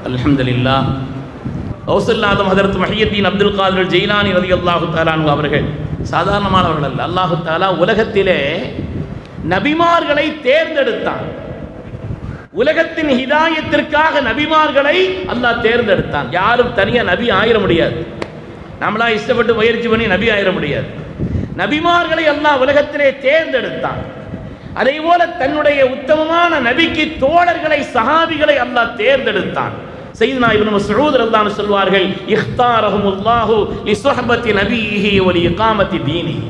அல்ஹம்துலில்லாஹ். கௌசுல் ஆதம் ஹதரத் முஹய்யித்தீன் அப்துல் காதிர் ஜெயிலானி ரலியல்லாஹு தஆலா அன்ஹு அவர்கள் சாதாரணமானவர்கள் அல்ல. அல்லாஹு தஆலா உலகத்திலே நபிமார்களை தேர்ந்தெடுத்தான். உலகத்தின் ஹிதாயத்திற்காக நபிமார்களை அல்லாஹ் தேர்ந்தெடுத்தான். யாரும் தனியா நபி ஆயிர முடியாது. நம்மளா இஷ்டப்பட்டு முயற்சி பண்ணி நபி ஆயிர முடியாது. நபிமார்களை அல்லாஹ் உலகத்திலே தேர்ந்தெடுத்தான். அதே போல தன்னுடைய உத்தமமான நபிக்கு தோழர்களை சஹாபிகளை அல்லாஹ் தேர்ந்தெடுத்தான். சையதுனா இப்னு மஸ்ஊத் ரலியல்லாஹு அன்ஹு சொல்வார்கள், இக்தாரஹுமுல்லாஹு லிசுஹபத்தி நபியிஹி வ லிஇகாமத்தி தீனிஹி.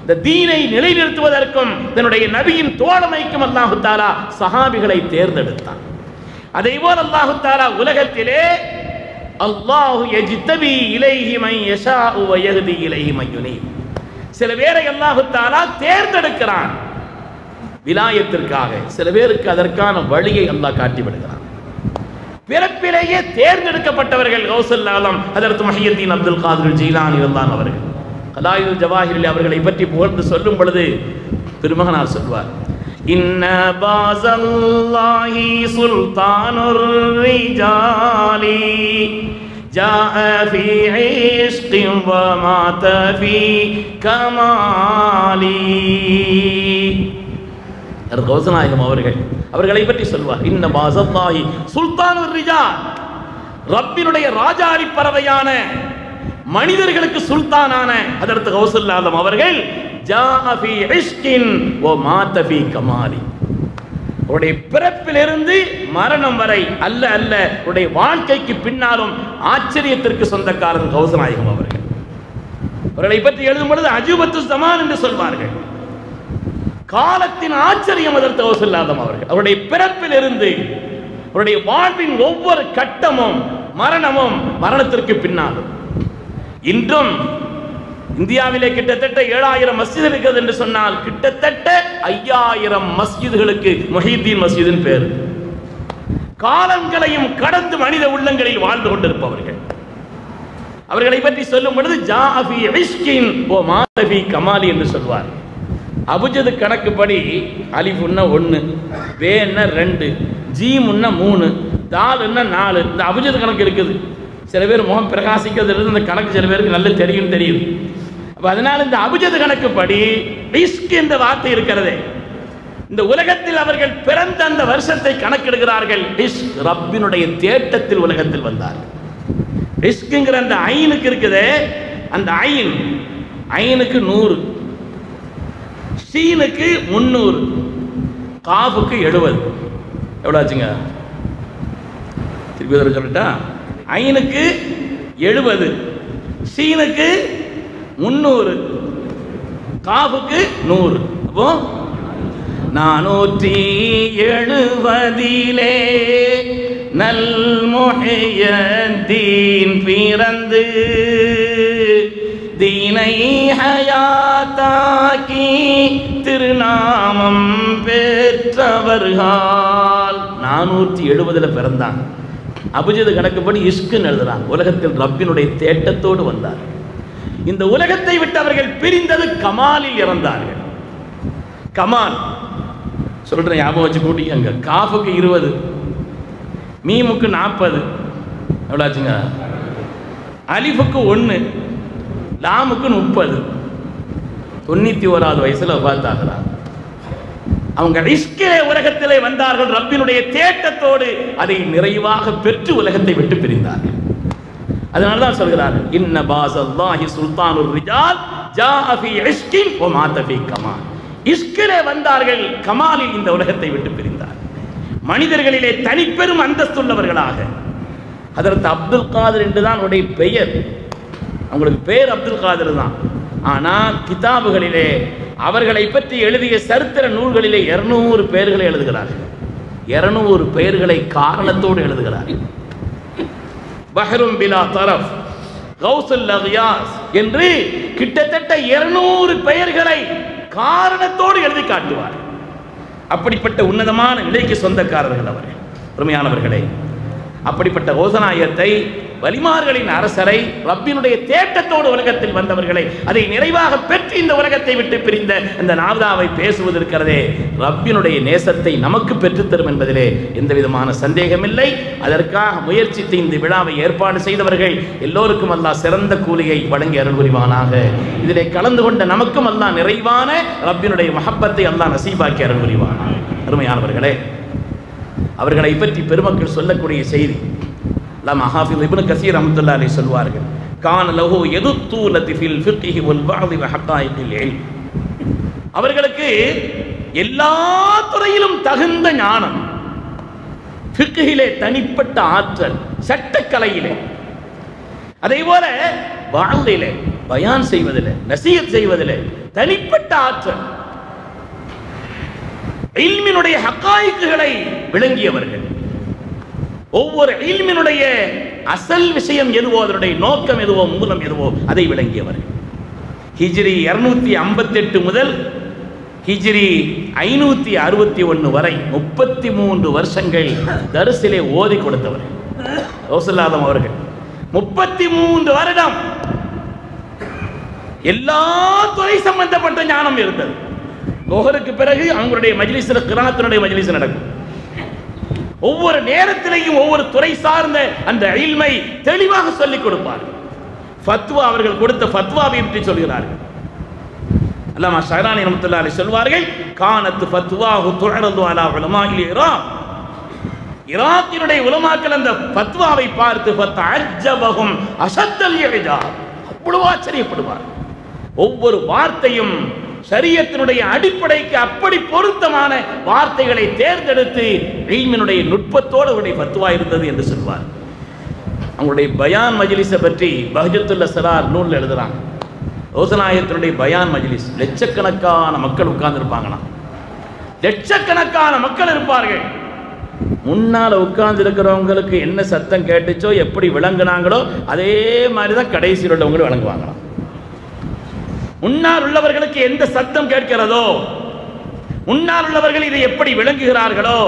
இந்த தீனை நிலைநிறுத்துவதற்கும் தன்னுடைய நபியின் தோழமைக்கும் அல்லாஹு தஆலா சஹாபிகளை தேர்ந்தெடுத்தான். அதே போல அல்லாஹு தஆலா உலகத்திலே அல்லாஹு யஜ்தபி இலைஹி மன் யஷாஉ வ யஹ்தி இலைஹி மன் யுனீப். சில பேரை அல்லாஹு தஆலா தேர்ந்தெடுக்கிறான் விலாயத்திற்காக. சில பேருக்கு அதற்கான வழியை அல்லாஹ் காட்டி விடுகிறான். பிறப்பிலேயே தேர்ந்தெடுக்கப்பட்டவர்கள் கௌசுல் ஆலம் ஹதரத் முஹய்யித்தீன் அப்துல் காதிர் ஜெயிலானி ரலியல்லாஹு அவர்கள். கலாயுல் ஜவாஹிரில் அவர்களை பற்றி புகழ்ந்து சொல்லும் பொழுது திருமகனார் சொல்வார், இன்ன பாஸல்லாஹி சுல்தானுர் ரிஜாலி ஜாஅ ஃபீ இஷ்கின் வ மாத ஃபீ கமாலி. கௌசநாயகம் அவர்களை பற்றி சொல்வார், இன்ன பாஸல்லாஹி சுல்தானுர் ரிஜால், ரப்பினுடைய ராஜாளி பறவையான மனிதர்களுக்கு சுல்தானான ஹதரத் கௌசுல் ஆலம் அவர்கள் ஜாஅ ஃபீ இஷ்கின் வ மாத ஃபீ கமாலி. அவருடைய பிறப்பிலிருந்து மரணம் வரை அல்ல அவருடைய வாழ்க்கைக்கு பின்னாலும் ஆச்சரியத்திற்கு சொந்தக்காரர் கௌசநாயகம் அவர்கள். அவர்களை பற்றி எழுதும் பொழுது அஜூபத்து ஸமான் என்று சொல்வார்கள். காலத்தின் ஆச்சரியம் ஹதரத் கௌசுல் ஆலம் அவர்கள். அவருடைய பிறப்பிலிருந்து அவருடைய வாழ்வின் ஒவ்வொரு கட்டமும் மரணமும் மரணத்திற்கு பின்னாலும். இன்றும் இந்தியாவிலே கிட்டத்தட்ட 7000 மஸ்ஜித் இருக்கிறது என்று சொன்னால் கிட்டத்தட்ட 5000 மஸ்ஜிதுகளுக்கு முஹய்யித்தீன் மஸ்ஜிதின் பேர். காலங்களையும் கடந்து மனித உள்ளங்களில் வாழ்ந்து கொண்டிருப்பவர்கள். அவர்களை பற்றி சொல்லும் பொழுது ஜாஅ ஃபீ இஷ்கின் வ மாத ஃபீ கமாலி என்று சொல்வார். அபுஜது கணக்குப்படி அலிஃபுன்னா 1, வேன்னா 2, ஜீமுன்னா 3, தாலுன்னா 4. இந்த அபுஜது கணக்கு இருக்குது. சில பேர் முகம் பிரகாசிக்கிறது இந்த கணக்கு சில பேருக்கு நல்ல தெரியும். அப்ப அதனால இந்த அபுஜது கணக்குப்படி இஷ்க் என்ற வார்த்தை இருக்கிறதே, இந்த உலகத்தில் அவர்கள் பிறந்த அந்த வருஷத்தை கணக்கெடுக்கிறார்கள். இஷ்க் ரப்பினுடைய தேட்டத்தில் உலகத்தில் வந்தார்கள். இஷ்க்ங்கிற அந்த ஐனுக்கு இருக்குதே, அந்த ஐனுக்கு 100, ஷீனுக்கு 300, காஃபுக்கு 70. எவ்வளோ ஆச்சுங்க? திருப்பி சொல்லட்டா? ஐனுக்கு 70, ஷீனுக்கு 300, காஃபுக்கு 100. அப்போ 470 நல் முஹய்யித்தீன் பிறந்து தீனை ஹயாத்தாக்கி திருநாமம் பெற்றவர்கள் 470 பிறந்தாங்க. அபுஜது கணக்குப்படி இஷ்குன்னு எழுதுறாங்க. உலகத்தில் ரப்பினுடைய தேட்டத்தோடு வந்தார். இந்த உலகத்தை விட்டு அவர்கள் பிரிந்தது கமாலில் இறந்தார்கள். கமால் சொல்றேன், ஞாபகம் வச்சு கூட்டிக்கங்க. காஃபுக்கு 20, மீமுக்கு 40. எவ்வளோ ஆச்சுங்க? அலிஃபுக்கு 1, லாமுக்கு 30. 91வது வயசுல வஃபாத்தாகிறாங்க. அவங்க இஷ்கிலே உலகத்திலே வந்தார்கள். ரப்பினுடைய தேட்டத்தோடு அதை நிறைவாக பெற்று உலகத்தை விட்டு பிரிந்தார்கள். அதனால்தான் சொல்கிறார்கள், இன்ன பாஸல்லாஹி சுல்தானுர் ரிஜால் ஜாஅ ஃபீ இஷ்கின் வ மாத ஃபீ கமால். இஷ்கிலே வந்தார்கள், கமாலில் இந்த உலகத்தை விட்டு பிரிந்தார்கள். மனிதர்களிலே தனிப்பெரும் அந்தஸ்துள்ளவர்களாக ஹதரத் அப்துல் காதிர் என்றுதான் அவருடைய பெயர். அவங்களுக்கு பேர் அப்துல் காதிர் தான். ஆனால் கிதாபுகளிலே அவர்களை பற்றி எழுதிய சரித்திர நூல்களிலே 200 பெயர்களை எழுதுகிறார்கள். 200 பெயர்களை காரணத்தோடு எழுதுகிறார்கள். பஹ்ரும் பிலா தரஃப், கௌசுல் அக்யாஸ் என்று கிட்டத்தட்ட 200 பெயர்களை காரணத்தோடு எழுதி காட்டுவார். அப்படிப்பட்ட உன்னதமான நிலைக்கு சொந்தக்காரர்கள் அவர்கள். பெருமையானவர்களே, அப்படிப்பட்ட ஓசனாயத்தை, வலிமார்களின் அரசரை, ரப்பினுடைய தேட்டத்தோடு உலகத்தில் வந்தவர்களை, அதை நிறைவாக பெற்று இந்த உலகத்தை விட்டு பிரிந்த இந்த நாவதாவை பேசுவது இருக்கிறதே, ரப்பினுடைய நேசத்தை நமக்கு பெற்றுத்தரும் என்பதிலே எந்த விதமான சந்தேகமில்லை. அதற்காக முயற்சித்து இந்த விழாவை ஏற்பாடு செய்தவர்கள் எல்லோருக்கும் அல்லாஹ் சிறந்த கூலியை வழங்கி அருள் புரிவானாக. இதிலே கலந்து கொண்ட நமக்கும் அல்லாஹ் நிறைவான ரப்பினுடைய மஹப்பத்தை அல்லாஹ் நசீபாக்கி அருள் புரிவானாக. அருமையானவர்களே, அவர்களை பற்றி பெருமக்கள் சொல்லக்கூடிய செய்தி அல்லாமா ஹாஃபிஸ் இப்னு கஸீர் ரஹ்மத்துல்லாஹி அலைஹி சொல்வார்கள், கான லஹு யதுத்தூலதி ஃபில் ஃபிக்ஹி வல் பஅதி வ ஹகாயிகில் இல்ம். அவர்களுக்கு எல்லா துறையிலும் தகுந்த ஞானம், ஃபிக்ஹிலே தனிப்பட்ட ஆற்றல், சட்டக்கலையிலே, அதேபோல வாழ்விலே பயான் செய்வதிலே, நசீஹத் செய்வதிலே தனிப்பட்ட ஆற்றல், இல்மினுடைய ஹகாயிக்குகளை விளங்கியவர்கள். ஒவ்வொரு இல்மினுடைய அசல் விஷயம் எதுவோ, அதனுடைய நோக்கம் எதுவோ, மூலம் எதுவோ அதை விளங்கியவர்கள். ஹிஜ்ரி 258 முதல் ஹிஜ்ரி 561 வரை 33 வருஷங்கள் தரிசிலே ஓதி கொடுத்தவர்கள் ரசூலுல்லாஹ் அவர்கள். 33 வருடம் எல்லா துறை சம்பந்தப்பட்ட ஞானம் இருந்தது. லோஹருக்கு பிறகு அவங்களுடைய மஜ்லிஸில் கிராஅத்தினுடைய மஜ்லிஸ் நடக்கும். ஒவ்வொரு நேரத்திலேயும் ஒவ்வொரு துறை சார்ந்த அந்த இல்மை தெளிவாக சொல்லிக் கொடுப்பார். ஃபத்வா, அவர்கள் கொடுத்த ஃபத்வாவை பற்றி சொல்கிறார்கள். அல்லாமா ஷஹரானி ரஹ்மத்துல்லாஹி அலைஹி சொல்வார்கள், கானத் ஃபத்வாஹு துஅரது அலா உலமாஇல் இராக். ஈராக்கினுடைய உலமாக்கள் அந்த ஃபத்வாவை பார்த்து ஃபதஅஜ்ஜபஹும் அஷத்தல் இஜாப், அவ்வளவு ஆச்சரியப்படுவார். ஒவ்வொரு வார்த்தையும் ஷரியத்தினுடைய அடிப்படைக்கு அப்படி பொருத்தமான வார்த்தைகளை தேர்ந்தெடுத்து இல்மினுடைய நுட்பத்தோடு அவருடைய ஃபத்வா இருந்தது என்று சொல்வார். அவங்களுடைய பயான் மஜ்லிஸை பற்றி பஹ்ஜத்துல் அஸ்ரார் நூலில் எழுதுறாங்க. ரோசனாயத்தினுடைய பயான் மஜ்லிஸ் லட்சக்கணக்கான மக்கள் உட்கார்ந்துருப்பாங்களாம். லட்சக்கணக்கான மக்கள் இருப்பார்கள். முன்னால் உட்கார்ந்து இருக்கிறவங்களுக்கு என்ன சத்தம் கேட்டுச்சோ, எப்படி விளங்குனாங்களோ அதே மாதிரி தான் கடைசியில் உள்ளவங்களும் விளங்குவாங்களாம். முன்னால் உள்ளவர்களுக்கு எந்த சத்தம் கேட்கிறதோ, முன்னால் உள்ளவர்கள் இதை எப்படி விளங்குகிறார்களோ,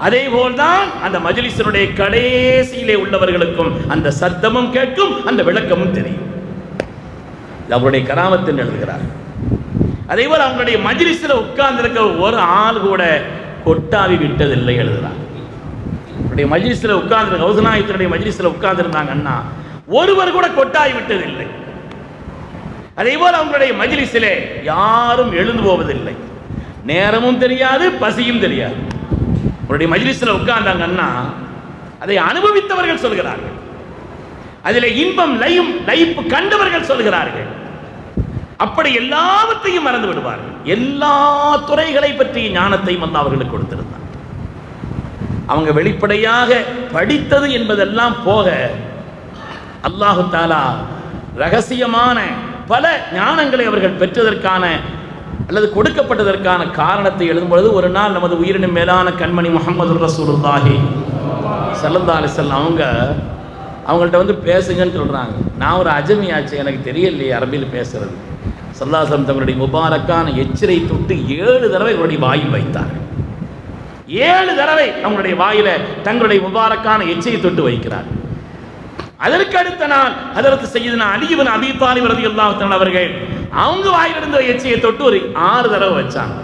அதே போல்தான் அந்த மஜ்லிஸினுடைய கடைசியிலே உள்ளவர்களுக்கும் அந்த சத்தமும் கேட்கும், அந்த விளக்கமும் தெரியும். அவருடைய கராமத்தில் எழுதுகிறார். அதே போல அவங்களுடைய மஜ்லிஸில் உட்கார்ந்து இருக்க ஒரு ஆள் கூட கொட்டாவி விட்டதில்லை எழுதுகிறார். அவருடைய மஜ்லிஸில் உட்கார்ந்து கௌசனாயத்தினுடைய மஜ்லிஸில் உட்கார்ந்து இருந்தாங்கன்னா ஒருவர் கூட கொட்டாவி விட்டதில்லை. அதே போல அவங்களுடைய மஜ்லிஸிலே யாரும் எழுந்து போவதில்லை. நேரமும் தெரியாது, பசியும் தெரியாது. அவருடைய மஜ்லிஸில் உட்கார்ந்தாங்கன்னா அதை அனுபவித்தவர்கள் சொல்கிறார்கள். அதிலே இன்பம் லயிப்பு கண்டவர்கள் சொல்கிறார்கள். அப்படி எல்லாவற்றையும் மறந்து விடுவார்கள். எல்லா துறைகளை பற்றிய ஞானத்தையும் அல்லாஹ் அவர்களுக்கு கொடுத்திருந்தார். அவங்க வெளிப்படையாக படித்தது என்பதெல்லாம் போக அல்லாஹு தஆலா ரகசியமான பல ஞானங்களை அவர்கள் பெற்றதற்கான அல்லது கொடுக்கப்பட்டதற்கான காரணத்தை எழுதும் பொழுது, ஒரு நாள் நமது உயிரினும் மேலான கண்மணி முஹம்மது ரசூலுல்லாஹி ஸல்லல்லாஹு அலைஹி வஸல்லம் அவங்கள்ட்ட வந்து பேசுங்கன்னு சொல்கிறாங்க. நான் ஒரு அஜமியாச்சு, எனக்கு தெரியலையே அரபியில் பேசுறது. ஸல்லல்லாஹு அலைஹி வஸல்லம் தங்களுடைய முபாரக்கான எச்சிரை தொட்டு 7 தடவை அவருடைய வாயில் வைத்தார்கள். 7 தடவை அவங்களுடைய வாயில தங்களுடைய முபாரக்கான எச்சிரை தொட்டு வைக்கிறார். அதற்கு அடுத்த நாள் ஹஜ்ரத் சய்யிதுனா அலி இப்னு அபீ தாலிப் ரலியல்லாஹு தஆலா அவர்கள் அவங்க வாயிலிருந்த எச்சியை தொட்டு ஒரு 6 தடவை வச்சாங்க.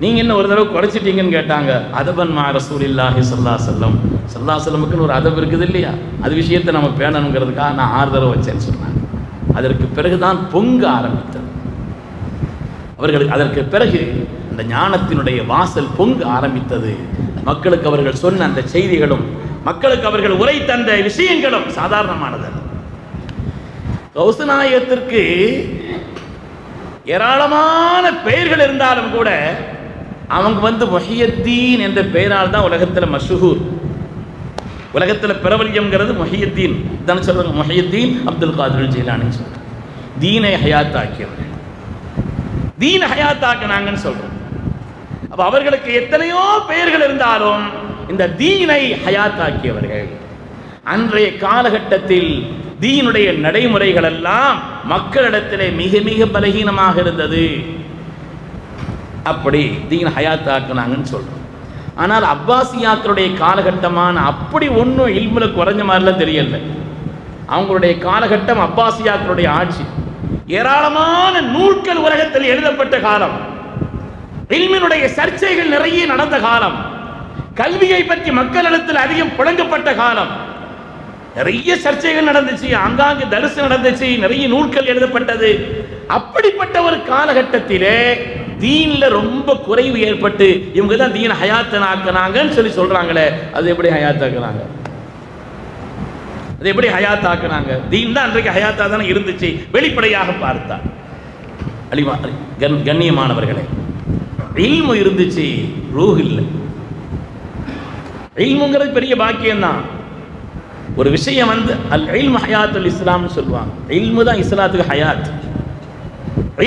நீங்க என்ன ஒரு தடவை குறைச்சிட்டீங்கன்னு கேட்டாங்க. அதபன் மா ரசூலில்லாஹி ஸல்லல்லாஹு அலைஹி வஸல்லம், ஸல்லல்லாஹு அலைஹி வஸல்லமுக்கு ஒரு அதப் இருக்குது இல்லையா, அது விஷயத்தை நம்ம பேணணுங்கிறதுக்காக நான் 6 தடவை வச்சேன்னு சொன்னாங்க. அதற்கு பிறகுதான் பொங்க ஆரம்பித்தது அவர்களுக்கு. அதற்கு பிறகு அந்த ஞானத்தினுடைய வாசல் பொங்க ஆரம்பித்தது. மக்களுக்கு அவர்கள் சொன்ன அந்த செய்திகளும், மக்களுக்கு அவர்கள் உரை தந்த விஷயங்களும் சாதாரணமானது. கௌசநாயகத்திற்கு ஏராளமான பெயர்கள் இருந்தாலும் கூட அவங்க வந்து முஹியத்தீன் என்ற பெயரால் தான் உலகத்தில் மஷ்ஹூர். உலகத்தில் பிரபல்யம்ங்கிறது முஹியத்தீன் தான் சொல்றாங்க. முஹியத்தீன் அப்துல் காதிர் ஜீலானி சொல்றாங்க. தீனை ஹயாத்தாக்கியவர்கள், தீன் ஹயாத்தாக்கினாங்கன்னு சொல்றோம். அப்ப அவர்களுக்கு எத்தனையோ பெயர்கள் இருந்தாலும் இந்த தீனை ஹயாத்தாக்கியவர்கள். அன்றைய காலகட்டத்தில் தீனுடைய நடைமுறைகள் எல்லாம் மக்களிடத்திலே மிக மிக பலகீனமாக இருந்தது. அப்படி தீன் ஹயாத்தாக்குனாங்கன்னு சொல்றோம். ஆனால் அப்பாசியாக்களுடைய காலகட்டமான அப்படி ஒன்றும் இல்முல குறைஞ்ச மாதிரிலாம் தெரியல. அவங்களுடைய காலகட்டம் அப்பாசியாக்களுடைய ஆட்சி, ஏராளமான நூல்கள் உலகத்தில் எழுதப்பட்ட காலம், இல்மினுடைய சர்ச்சைகள் நிறைய நடந்த காலம், கல்வியை பற்றி மக்களிடத்தில் அதிகம் புழங்கப்பட்ட காலம், நிறைய சர்ச்சைகள் நடந்துச்சு, ஆங்காங்கு தரிசு நடந்துச்சு, நிறைய நூல்கள் எழுதப்பட்டது. அப்படிப்பட்ட ஒரு காலகட்டத்திலே தீன்ல ரொம்ப குறைவு ஏற்பட்டு இவங்க தான் தீன் ஹயாத்தனாக்குனாங்கன்னு சொல்றாங்களே, அது எப்படி ஹயாத்தாக்குனாங்க? அது எப்படி ஹயாத்தாக்குனாங்க? தீன் தான் அன்றைக்கு ஹயாத்தா தானே இருந்துச்சு வெளிப்படையாக பார்த்தா. அலிமா கண்ணியமானவர்களே, இல்மு இருந்துச்சு, ரூஹ் இல்லை. இல்முங்கிறது பெரிய பாக்கியம் தான். ஒரு விஷயம் அல் இல்மு ஹயாத்துல் இஸ்லாம்னு சொல்லுவாங்க. இல்மு தான் இஸ்லாத்துக்கு ஹயாத்.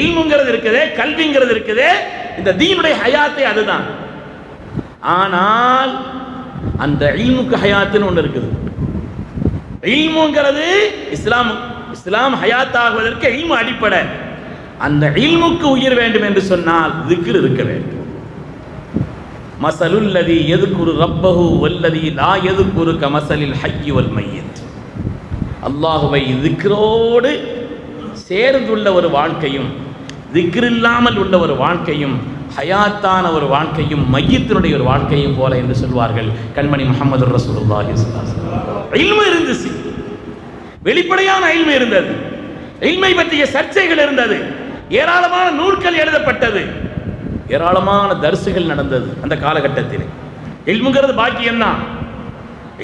இல்முங்கிறது இருக்குதே, கல்விங்கிறது இருக்குதே, இந்த தீனுடைய ஹயாத்தே அதுதான். ஆனால் அந்த இல்முக்கு ஹயாத்துன்னு ஒன்று இருக்குது. இல்முங்கிறது இஸ்லாம் ஹயாத் ஆகுவதற்கு இல்மு அடிப்படை. அந்த இல்முக்கு உயிர் வேண்டும் என்று சொன்னால் திக்ர் இருக்க வேண்டும். மஸலுல்லதி யذ்குரு ரப்பஹு வல்லதி லா யذ்குரு கமஸலில் ஹய்யி வல் மய்யித். அல்லாஹ்வை திக்ரோடு சேர்ந்துள்ள ஒரு வாழ்க்கையும் திக்ர் இல்லாமல் உள்ள ஒரு வாழ்க்கையும் ஹயாத்தான ஒரு வாழ்க்கையும் மையத்தினுடைய ஒரு வாழ்க்கையும் போல என்று சொல்வார்கள் கண்மணி முஹம்மது ரசூலுல்லாஹி ஸல்லல்லாஹு அலைஹி வஸல்லம். இல்மு இருந்துச்சு, வெளிப்படையான இல்மு இருந்தது, இல்மை பற்றிய சர்ச்சைகள் இருந்தது, ஏராளமான நூல்கள் எழுதப்பட்டது, ஏராளமான தர்சுகள் நடந்தது அந்த காலகட்டத்தில். இல்முங்கிறது பாக்கியம்தான்,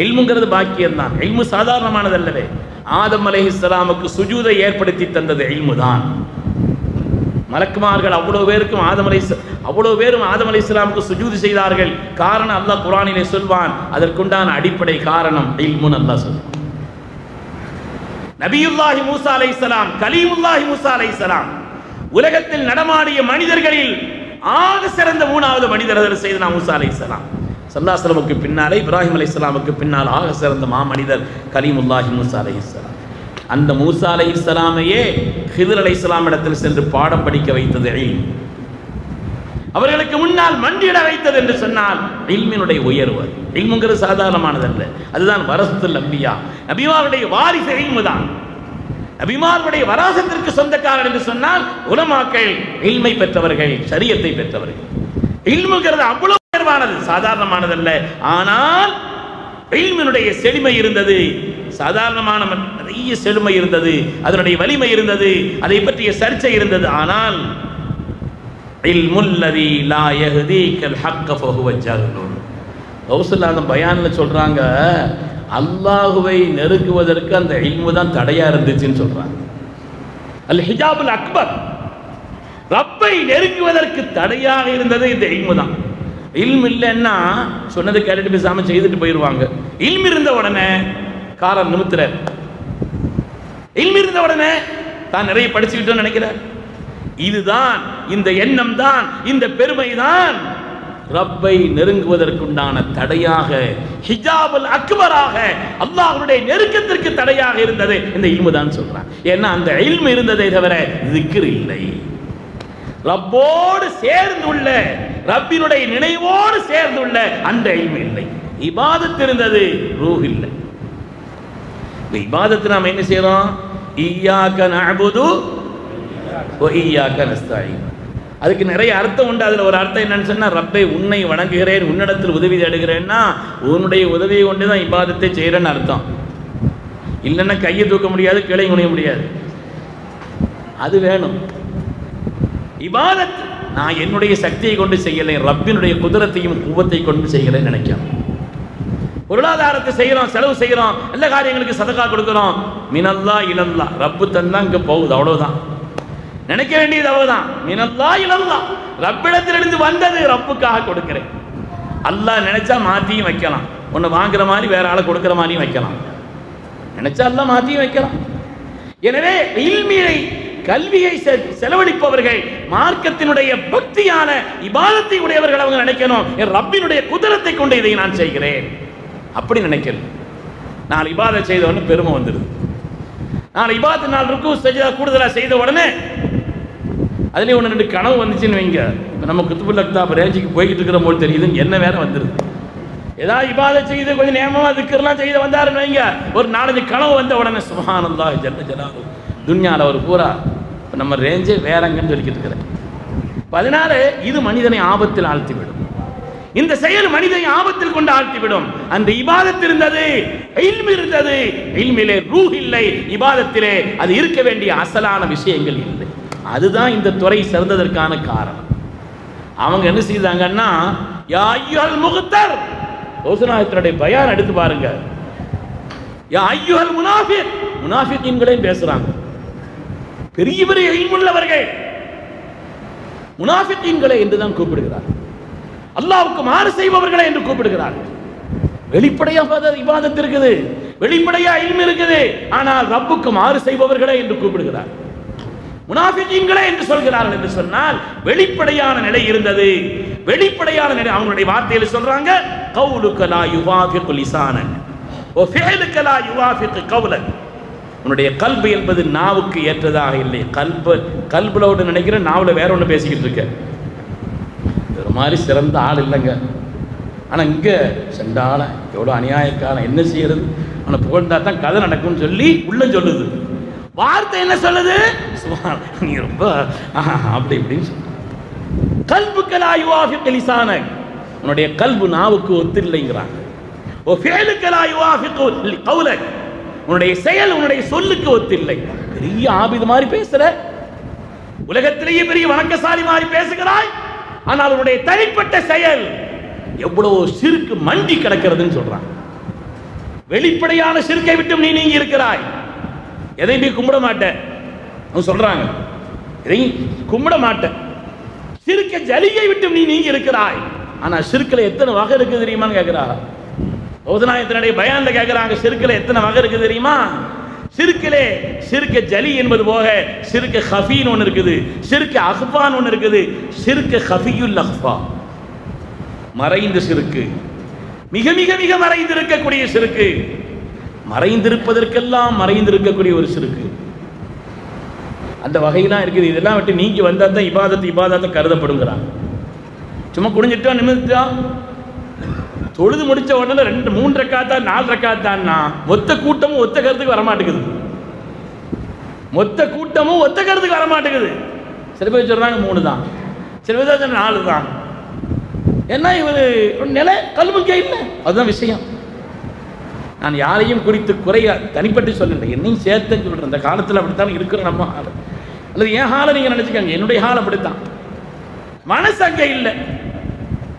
இல்முங்கிறது பாக்கியம்தான். இல்மு சாதாரணமானதல்லவே. ஆதம் அலைஹிஸ்ஸலாமுக்கு சுஜூதை ஏற்படுத்தி தந்தது இல்மு தான். மலக்குமார்கள் அவ்வளவு பேரும் ஆதம் அலைஹிஸ்ஸலாமுக்கு சுஜூது செய்தார்கள். காரணம் அல்லாஹ் குர்ஆனிலே சொல்வான், அதற்குண்டான அடிப்படை காரணம் இல்முன்னு அல்லாஹ் சொல்வான். நபியுல்லாஹி மூசா அலைஹிஸ்ஸலாம், கலீமுல்லாஹி மூசா அலைஹிஸ்ஸலாம், உலகத்தில் நடமாடிய மனிதர்களில் ஆக சிறந்த மூணாவது மனிதர் செய்தனா மூசா அலைஹிஸ்ஸலாம். ஸல்லல்லாஹு அலைஹி வஸல்லமுக்கு பின்னாலே இப்ராஹிம் அலைஹிஸ்ஸலாமுக்கு பின்னால் ஆக சிறந்த மாமனிதர் கலீமுல்லாஹி மூசா அலைஹிஸ்ஸலாம். அந்த மூசா அலைஹிஸ்ஸலாமையே ஹிதர் அலைஹிஸ்ஸலாம் இடத்தில் சென்று பாடம் படிக்க வைத்தது இல்ம். அவர்களுக்கு முன்னால் மண்டியிட வைத்தது என்று சொன்னால் இல்மினுடைய உயர்வு. இல்முங்கிறது சாதாரணமானதல்ல. அதுதான் வரசத்துல் அன்பியா, நபிமாருடைய வாரிசு இல்மு தான். நபிமாருடைய வராசத்திற்கு சொந்தக்காரர் என்று சொன்னால் உலமாக்கள், இல்மை பெற்றவர்கள், ஷரியத்தை பெற்றவர்கள். இல்முங்கிறது அவ்வளவு உயர்வானது, சாதாரணமானதல்ல. ஆனால் இல்மினுடைய செழுமை இருந்தது, சாதாரணமான நிறைய செழுமை இருந்தது, அதனுடைய வலிமை இருந்தது, அதை பற்றிய சர்ச்சை இருந்தது. ஆனால் இல்முல்லதி லா யஹ்தீகல் ஹக்க ஃபஹுவ ஜஹ்லுன். கௌஸுல்லாஹ் பயான்ல சொல்றாங்க, அல்லாஹுவை நெருங்குவதற்கு அந்த இல்மு தான் தடையா இருந்துச்சுன்னு சொல்றாங்க. அல் ஹிஜாபுல் அக்பர், ரப்பை நெருங்குவதற்கு தடையாக இருந்தது இந்த இல்மு தான். இல்மு இல்லைன்னா சொன்னது கேட்டுட்டு பேசாம செய்துட்டு போயிடுவாங்க. இல்மு இருந்த உடனே காலம் நிமித்துறார். இல்மு இருந்த உடனே தான் நிறைய படிச்சுக்கிட்டோன்னு நினைக்கிறார். இதுதான், இந்த எண்ணம் தான், இந்த பெருமை தான் ரப்பை நெருங்குவதற்குண்டான தடையாக, ஹிஜாபுல் அக்பராக, அல்லாஹ்வுடைய நெருக்கத்திற்கு தடையாக இருந்தது இந்த இல்மு தான் சொல்றான். ஏன்னா அந்த இல்மு இருந்ததை தவிர திக்ர் இல்லை. ரப்போடு சேர்ந்துள்ள, ரப்பினுடைய நினைவோடு சேர்ந்துள்ள அந்த இல்மு இல்லை. இபாதத் இருந்தது, ரூஹ் இல்லை. இபாதத்து நாம் என்ன செய்யறோம்? இய்யாக நஅபுது வ இய்யாக நஸ்தஈன். அதுக்கு நிறைய அர்த்தம் உண்டு. அதில் ஒரு அர்த்தம் என்னன்னு சொன்னால், ரப்பை உன்னை வணங்குகிறேன், உன்னிடத்தில் உதவி தேடுகிறேன்னா உன்னுடைய உதவியை கொண்டு தான் இபாதத்தை செய்கிறேன்னு அர்த்தம். இல்லைன்னா கையை தூக்க முடியாது, கிளை குனிய முடியாது. அது வேணும். இபாதத் நான் என்னுடைய சக்தியை கொண்டு செய்யலை, ரப்பினுடைய குதிரத்தையும் குவத்தை கொண்டு செய்கிறேன்னு நினைக்கிறேன். பொருளாதாரத்தை செய்கிறோம், செலவு செய்கிறோம், எல்லா காரியங்களுக்கு சதகா கொடுக்குறோம், மினல்லா இலல்லா, ரப்பு தந்தா இங்கே போகுது, அவ்வளவுதான். நினைக்க வேண்டியது அவ்வளவுதான். மினல்லா இலல்லா, ரப்பிடத்திலிருந்து வந்தது, ரப்புக்காக கொடுக்கிறேன். அல்லாஹ் நினைச்சா மாத்தியும் வைக்கலாம், ஒன்று வாங்குற மாதிரி வேற ஆளை கொடுக்குற மாதிரியும் வைக்கலாம், நினைச்சா அல்லாஹ் மாத்தியும் வைக்கலாம். எனவே இல்மியை, கல்வியை செலவழிப்பவர்கள், மார்க்கத்தினுடைய பக்தியான இபாதத்தை உடையவர்கள் அவங்க நினைக்கணும், என் ரப்பினுடைய குதிரத்தை கொண்டு இதை நான் செய்கிறேன் அப்படி நினைக்கணும். நாலு இபாதத் செய்த உடனே பெருமை வந்துடுது. நாலு இபாதத், நாலு ருக்கு சஜ்தா கூடுதலாக செய்த உடனே அதுலேயும் ஒன்று ரெண்டு கனவு வந்துச்சுன்னு வைங்க. இப்போ நம்ம குத்துபுல் அக்தாப் ரேஞ்சுக்கு போய்கிட்டு இருக்கிற போது தெரியுதுன்னு என்ன வேற வந்துடுது. ஏதாவது இபாதத் செய்து கொஞ்சம் நேமமாக திக்கர்லாம் செய்து வந்தாருன்னு வைங்க, ஒரு 4-5 கனவு வந்த உடனே சுப்ஹானல்லாஹ் ஜல்ல ஜலாலுஹு துன்யாவில் ஒரு பூரா இப்போ நம்ம ரேஞ்சே வேறங்கன்னு சொல்லிக்கிட்டு இருக்கிறேன். அதனால இது மனிதனை ஆபத்தில் ஆழ்த்திவிடும். இந்த செயல் மனிதனை ஆபத்தில் கொண்டு ஆழ்த்திவிடும். அந்த இபாதத் இருந்தது, இல்ம் இருந்தது, இல்மிலே ரூஹ் இல்லை, இபாதத்திலே அது இருக்க வேண்டிய அசலான விஷயங்கள் இல்லை. அதுதான் இந்த துறை சிறந்ததற்கான காரணம். அவங்க என்ன செய்தாங்கன்னா, யா அய்யுஹல் முக்தர் ரோசனாயத்தினுடைய பயான் எடுத்து பாருங்க. யா அய்யுஹல் முனாஃபிக், முனாஃபிகீன்களே பேசுறாங்க. பெரிய பெரிய இல்முள்ளவர்கள் முனாஃபிகீன்களே என்றுதான் கூப்பிடுகிறார். அல்லாஹ்வுக்கு மாறு செய்பவர்களே என்று கூப்பிடுகிறார். வெளிப்படையா இபாதத் இருக்குது, வெளிப்படையா இல்ம் இருக்குது, ஆனால் ரப்புக்கு மாறு செய்பவர்களே என்று கூப்பிடுகிறார். முனாஃபிகீன்களே என்று சொல்கிறார்கள். என்று சொன்னால் வெளிப்படையான நிலை இருந்தது. வெளிப்படையான நிலை அவங்களுடைய வார்த்தையில் சொல்றாங்க, கவுலுக லா யுவாஃபிகு லிசானன் வ ஃபிஅலுக லா யுவாஃபிகு கவுலன். உன்னுடைய கல்பு என்பது நாவுக்கு ஏற்றதாக இல்லை. கல்புல ஒன்று நினைக்கிற, நாவில் வேற ஒன்று பேசிக்கிட்டு இருக்க. ஒரு மாதிரி சிறந்த ஆள் இல்லைங்க. ஆனால் இங்கே செண்டால எவ்வளோ அநியாயக்காரன், என்ன செய்யறது, ஆனால் புகழ்ந்தா தான் கதை நடக்கும்னு சொல்லி உள்ள சொல்லுது. வார்த்தை என்ன சொல்லுது, நீ ரொம்ப அப்படி இப்படின்னு சொல்ல. கல்புக லா யுவாஃபிகு லிசானக், உன்னுடைய கல்பு நாவுக்கு ஒத்தில்லைங்கிறாங்க. ஓ ஃபிஅலுக லா யுவாஃபிகு கவுலக், உன்னுடைய செயல் உன்னுடைய சொல்லுக்கு ஒத்தில்லை. பெரிய ஆபிது மாதிரி பேசுற, உலகத்திலேயே பெரிய வணக்கசாலி மாதிரி பேசுகிறாய், ஆனால் உன்னுடைய தனிப்பட்ட செயல் எவ்வளவு சிறுக்கு மண்டி கிடக்கிறதுன்னு சொல்றான். வெளிப்படையான சிறுக்கை விட்டு நீ நீங்கி இருக்கிறாய். எதை நீ கும்பிட மாட்டேன் சொல்றாங்க, எதை கும்பிட மாட்டேன். சிறுக்க ஜலியை விட்டு நீ நீங்கி இருக்கிறாய். ஆனா சிறுக்கில் எத்தனை வகை இருக்கு தெரியுமான்னு கேட்கிறாங்க. ஓதனாயத்தினுடைய பயான்ல கேட்கிறாங்க, சிறுக்கில் எத்தனை வகை இருக்கு தெரியுமா? சிறுக்கிலே சிறுக்க ஜலி என்பது போக சிறுக்க ஹஃபீன் ஒன்று இருக்குது, சிறுக்க அஹ்பான் ஒன்று இருக்குது. சிறுக்க ஹஃபியுல் அஹ்பா, மறைந்த சிறுக்கு, மிக மிக மிக மறைந்திருக்கக்கூடிய சிறுக்கு, மறைந்திருப்பதற்கெல்லாம் மறைந்திருக்கக்கூடிய ஒரு சிறுக்கு. அந்த வகையெல்லாம் இருக்குது. இதெல்லாம் விட்டு நீங்கி வந்தால் தான் இபாதத்தை கருதப்படுங்கிறாங்க. சும்மா குடிஞ்சிட்டோம் நிமிர்ந்துட்டோம், தொழுது முடிச்ச உடனே 2-3 ரக்காத்தா 4 ரக்காத்தான்னா மொத்த கூட்டமும் ஒத்த கருத்துக்கு வரமாட்டேங்குது. மொத்த கூட்டமும் ஒத்த கருத்துக்கு வரமாட்டேங்குது. சில பேர் சொல்றாங்க 3 தான், சில பேர் 4 தான். ஏன்னா இவர் நிலை கல்விக்கே இல்லை. அதுதான் விஷயம். நான் யாரையும் குறித்து குறையா தனிப்பட்டு சொல்லலை, என்னையும் சேர்த்து சொல்றேன். இந்த காலத்தில் அப்படித்தான் இருக்கிற நம்ம ஆள், அல்லது என் ஹாலை நீங்க நினைச்சுக்கோங்க, என்னுடைய ஹால் அப்படித்தான். மனசு அங்கே இல்லை.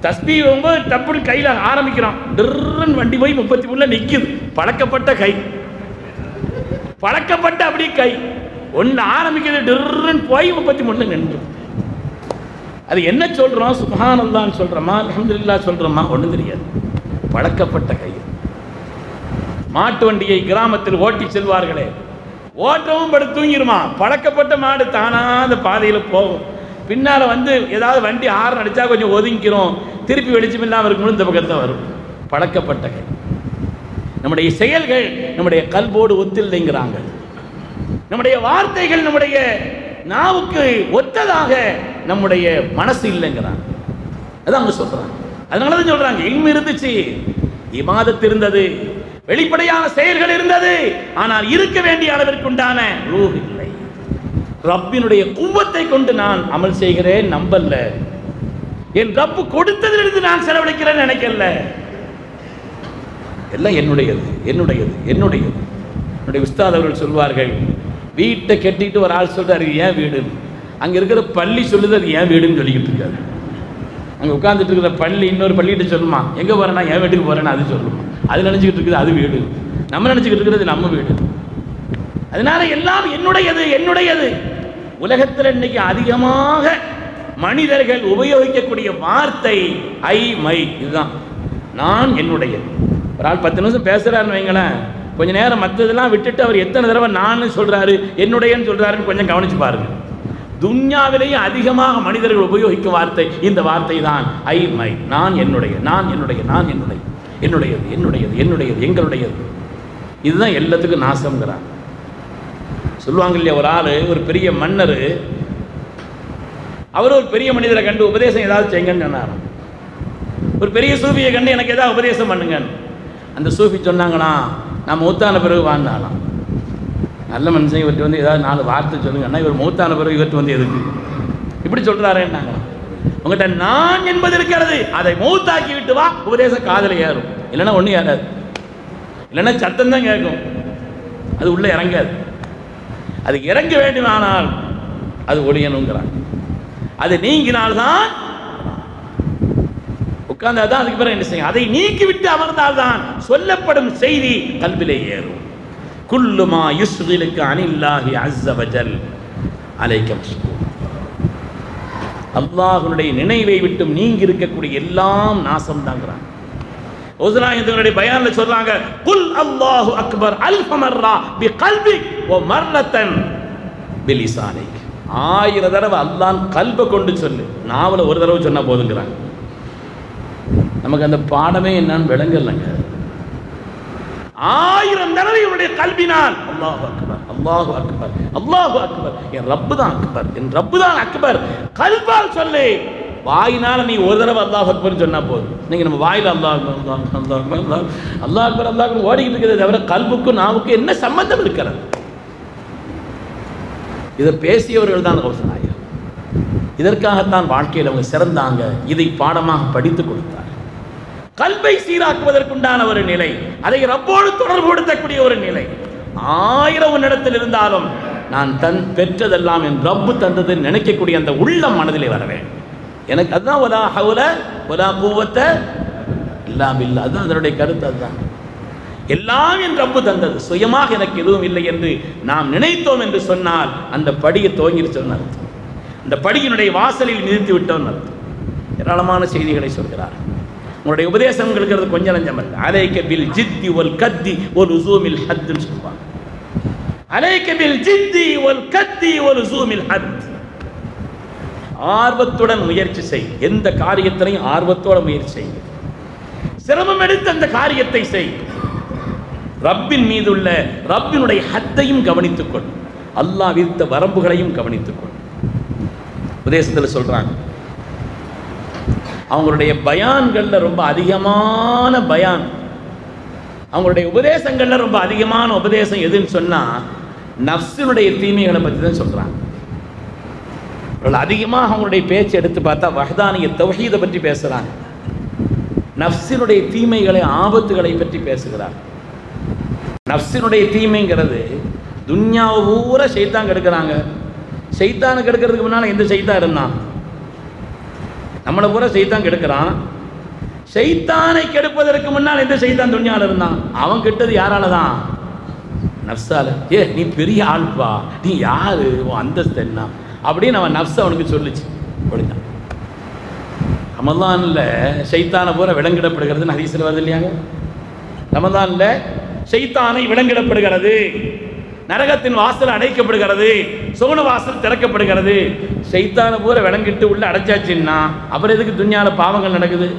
தஸ்பீ போகும்போது டப்புன்னு கையில் ஆரம்பிக்கிறோம், டிர்ன்னு வண்டி போய் 33 நிற்குது. பழக்கப்பட்ட கை, பழக்கப்பட்ட அப்படி கை ஒன்று ஆரம்பிக்கிறது, டிர்ன்னு போய் 33 நின்று. அது என்ன சொல்றோம், சுப்ஹானல்லாஹ்னு சொல்றோமா, அல்ஹம்துலில்லாஹ் சொல்றோமா, ஒன்றும் தெரியாது. பழக்கப்பட்ட கை. மாட்டு வண்டியை கிராமத்தில் ஓட்டி செல்வார்களே, ஓட்டவும் படுத்து தூங்கிருமா. பழக்கப்பட்ட மாடு தானா அந்த பாதையில் போகும். பின்னால் வந்து ஏதாவது வண்டி ஹார்ன் அடித்தா கொஞ்சம் ஒதுங்கிக்கிறோம், திருப்பி வெளிச்சம் இல்லாமல் இருக்கணும், இந்த பக்கத்தில் வரும். பழக்கப்பட்ட கை. நம்முடைய செயல்கள் நம்முடைய கல்போடு ஒத்தில்லைங்கிறாங்க. நம்முடைய வார்த்தைகள் நம்முடைய நாவுக்கு ஒத்ததாக நம்முடைய மனசு இல்லைங்கிறாங்க. அதான் அவங்க சொல்றாங்க. அதனால தான் சொல்றாங்க, இல்மு இருந்துச்சு, இபாதத் இருந்தது, வெளிப்படையான செயல்கள் இருந்தது, ஆனால் இருக்க வேண்டிய அளவிற்கு உண்டான ரூஹ் இல்லை. ரப்பினுடைய குவத்தை கொண்டு நான் அமல் செய்கிறேன் நம்பல்ல, என் ரப்பு கொடுத்ததிலிருந்து நான் செலவழிக்கிறேன் நினைக்கல. எல்லாம் என்னுடையது என்னுடையது என்னுடையது. என்னுடைய உஸ்தாத் அவர்கள் சொல்வார்கள், வீட்டை கட்டிட்டு ஒரு ஆள் சொல்றாரு ஏன் வீடு, அங்க இருக்கிற பள்ளி சொல்லுது அது ஏன் வீடுன்னு சொல்லிக்கிட்டு இருக்காரு. அங்க உட்கார்ந்துட்டு இருக்கிற பள்ளி இன்னொரு பள்ளிகிட்ட சொல்லுமா, எங்க போறேன்னா என் வீட்டுக்கு போறேன்னா அது சொல்லுமா. அது நினைச்சுக்கிட்டு இருக்குது அது வீடு, நம்ம நினைச்சுக்கிட்டு இருக்கிறது நம்ம வீடு. அதனால எல்லாம் என்னுடையது என்னுடையது. உலகத்தில் இன்னைக்கு அதிகமாக மனிதர்கள் உபயோகிக்கக்கூடிய வார்த்தை ஐ மை, இதுதான். நான் என்னுடைய. ஒரு ஆள் 10 நிமிஷம் பேசுறாருன்னு வைங்களேன், கொஞ்ச நேரம் மற்றதெல்லாம் விட்டுட்டு அவர் எத்தனை தடவை நான் சொல்றாரு என்னுடையன்னு சொல்றாருன்னு கொஞ்சம் கவனிச்சு பாருங்க. துன்யாவிலேயே அதிகமாக மனிதர்கள் உபயோகிக்கும் வார்த்தை இந்த வார்த்தை தான், ஐ மை, நான் என்னுடைய, நான் என்னுடைய, நான் என்னுடைய, என்னுடையது என்னுடையது என்னுடையது எங்களுடையது. இதுதான் எல்லாத்துக்கும் நாசம்ங்கிறாங்க. சொல்லுவாங்க இல்லையா, ஒரு ஆள், ஒரு பெரிய மன்னர் அவர் ஒரு பெரிய மனிதரை கண்டு உபதேசம் ஏதாவது செய்யுங்கன்னு சொன்னாராம். ஒரு பெரிய சூஃபியை கண்டு எனக்கு ஏதாவது உபதேசம் பண்ணுங்க. அந்த சூஃபி சொன்னாங்களா, நான் மௌத்தான பிறகு வாழ்ந்தாலாம். நல்ல மனுஷன், இவர்கிட்ட வந்து ஏதாவது 4 வார்த்தை சொல்லுங்கன்னா, இவர் மௌத்தான பிறகு இவர்கிட்ட வந்து எதுக்கு இப்படி சொல்றாருன்னாங்களா? உங்கள்கிட்ட நான் என்பது இருக்கிறது, அதை மௌத்தாக்கி விட்டு வா, உபதேசம் காதல ஏறும். இல்லைன்னா ஒன்றும் ஏறாது, இல்லைன்னா சத்தம் தான் கேட்கும், அது உள்ள இறங்காது. அது இறங்க வேண்டுமானால் அது ஒழியணுங்கிறாங்க. அது நீங்கினால்தான் உட்கார்ந்தாதான் அதுக்கு பிறகு என்ன செய்யும், அதை நீக்கிவிட்டு அமர்ந்தால்தான் சொல்லப்படும் செய்தி கல்விலே ஏறும். குல்லுமா யுஸ்கிலுக்கு அனில்லாஹி அஸ்ஸ வஜல் அலைக மஸ்கூர். அல்லாஹ்வுடைய நினைவை விட்டு நீங்கி இருக்கக்கூடிய எல்லாம் நாசம் தாங்கிறாங்க. உஸ்ராயத்துடைய பயான்ல சொல்றாங்க, குல் அல்லாஹு அக்பர் அல்ஃப மர்ரா பிகல்பிக் வ மர்ரத்தன் பிலிசானிக். 1000 தடவை அல்லாஹ் கல்பை கொண்டு சொல்லு, நாவல ஒரு தடவை சொன்னா போதுங்கிறாங்க. நமக்கு அந்த பாடமே என்னன்னு விளங்கலங்க. 1000 தடவை இவருடைய கல்வினால் அல்லாஹு அக்பர் அல்லாஹு அக்பர் அல்லாஹு அக்பர், என் ரப்பு தான் அக்பர், என் ரப்பு தான் அக்பர், கல்பால் சொல்லு. வாயினால நீ ஒரு தடவை அல்லாஹ் அக்பர் சொன்னா போதும். நீங்க நம்ம வாயில அல்லாஹ் அக்பர் அல்லாஹ் அக்பர் அல்லாஹ் அக்பர் அல்லாஹ் அக்பர் ஓடிக்கிட்டு இருக்கிறத தவிர கல்புக்கும் நாவுக்கும் என்ன சம்பந்தம் இருக்கிறது? இதை பேசியவர்கள் தான் கௌசனாயா. இதற்காகத்தான் வாழ்க்கையில் அவங்க சிறந்தாங்க. இதை பாடமாக படித்து கொடுத்தார். கல்வை சீராக்குவதற்குண்டான ஒரு நிலை, அதை ரப்போடு தொடர்பு படுத்தக்கூடிய ஒரு நிலை. 1000 இடத்தில் இருந்தாலும் நான் பெற்றதெல்லாம் என் ரப்பு தந்தது நினைக்கக்கூடிய அந்த உள்ளம் மனதிலே வர வேண்டும். எனக்கு அதுதான் வலா ஹவுல வலா குவத்த இல்லா பில்லாஹ், அதுதான் அதனுடைய கருத்து. அதுதான் எல்லாம் என் ரப்பு தந்தது, சுயமாக எனக்கு எதுவும் இல்லை என்று நாம் நினைத்தோம் என்று சொன்னால் அந்த படியை துவங்கிருச்சோன்னு அர்த்தம். அந்த படியினுடைய வாசலில் நிறுத்தி விட்டோன்னு அர்த்தம். ஏராளமான செய்திகளை சொல்கிறார். உங்களுடைய உபதேசம் இருக்கிறது கொஞ்சம் நஞ்சம் அல்ல. அலைக பில் ஜித்தி வல் கத்தி வல் உஸூமில் ஹத்ன்னு சொல்வாங்க. அலைக பில் ஜித்தி வல் கத்தி வல் உஸூமில் ஹத். ஆர்வத்துடன் முயற்சி செய். எந்த காரியத்திலையும் ஆர்வத்தோட முயற்சி செய். சிரமம் எடுத்து அந்த காரியத்தை செய். ரப்பின் மீது உள்ள ரப்பினுடைய ஹத்தையும் கவனித்துக்கொள், அல்லாஹ் விதித்த வரம்புகளையும் கவனித்துக்கொள். உபதேசத்தில் சொல்றாங்க, அவங்களுடைய பயான்கள்ல ரொம்ப அதிகமான பயான், அவங்களுடைய உபதேசங்கள்ல ரொம்ப அதிகமான உபதேசம் எதுன்னு சொன்னா நஃப்ஸினுடைய தீமைகளை பற்றி தான் சொல்றாங்க. அதிகமாக அவங்களுடைய பேச்சு எடுத்து பார்த்தா வஹ்தானிய தௌஹீதை பற்றி பேசுறாங்க, நஃப்ஸினுடைய தீமைகளை ஆபத்துகளை பற்றி பேசுகிறார். நஃப்ஸினுடைய தீமைங்கிறது துன்யாவை பூரா ஷைத்தான் கெடுக்கிறாங்க. ஷைத்தானை கெடுக்கிறதுக்கு முன்னால் எந்த ஷைத்தான் இருந்தான்? நம்மளை பூரா ஷைத்தான் கெடுக்கிறான். ஷைத்தானை கெடுப்பதற்கு முன்னால் எந்த ஷைத்தான் துன்யாவில் இருந்தான்? அவன் கெட்டது யாரால தான்? நஃப்ஸால. நீ பெரிய ஆள்பா, நீ யாரு, உன் அந்தஸ்து என்ன அப்படின்னு அவன் நஃப்ஸ் அவனுக்கு சொல்லிச்சு. அப்படிதான் ரமலான்ல ஷைத்தானை பூரா விலங்கிடப்படுகிறதுன்னு ஹதீஸ்ல வருது இல்லையாங்க? ரமலான்ல ஷைத்தானை விலங்கிடப்படுகிறது, நரகத்தின் வாசல் அடைக்கப்படுகிறது, சுவன வாசல் திறக்கப்படுகிறது. ஷைத்தானை பூரா விளங்கிட்டு உள்ள அடைச்சாச்சுன்னா அப்புறம் எதுக்கு துன்யால பாவங்கள் நடக்குது?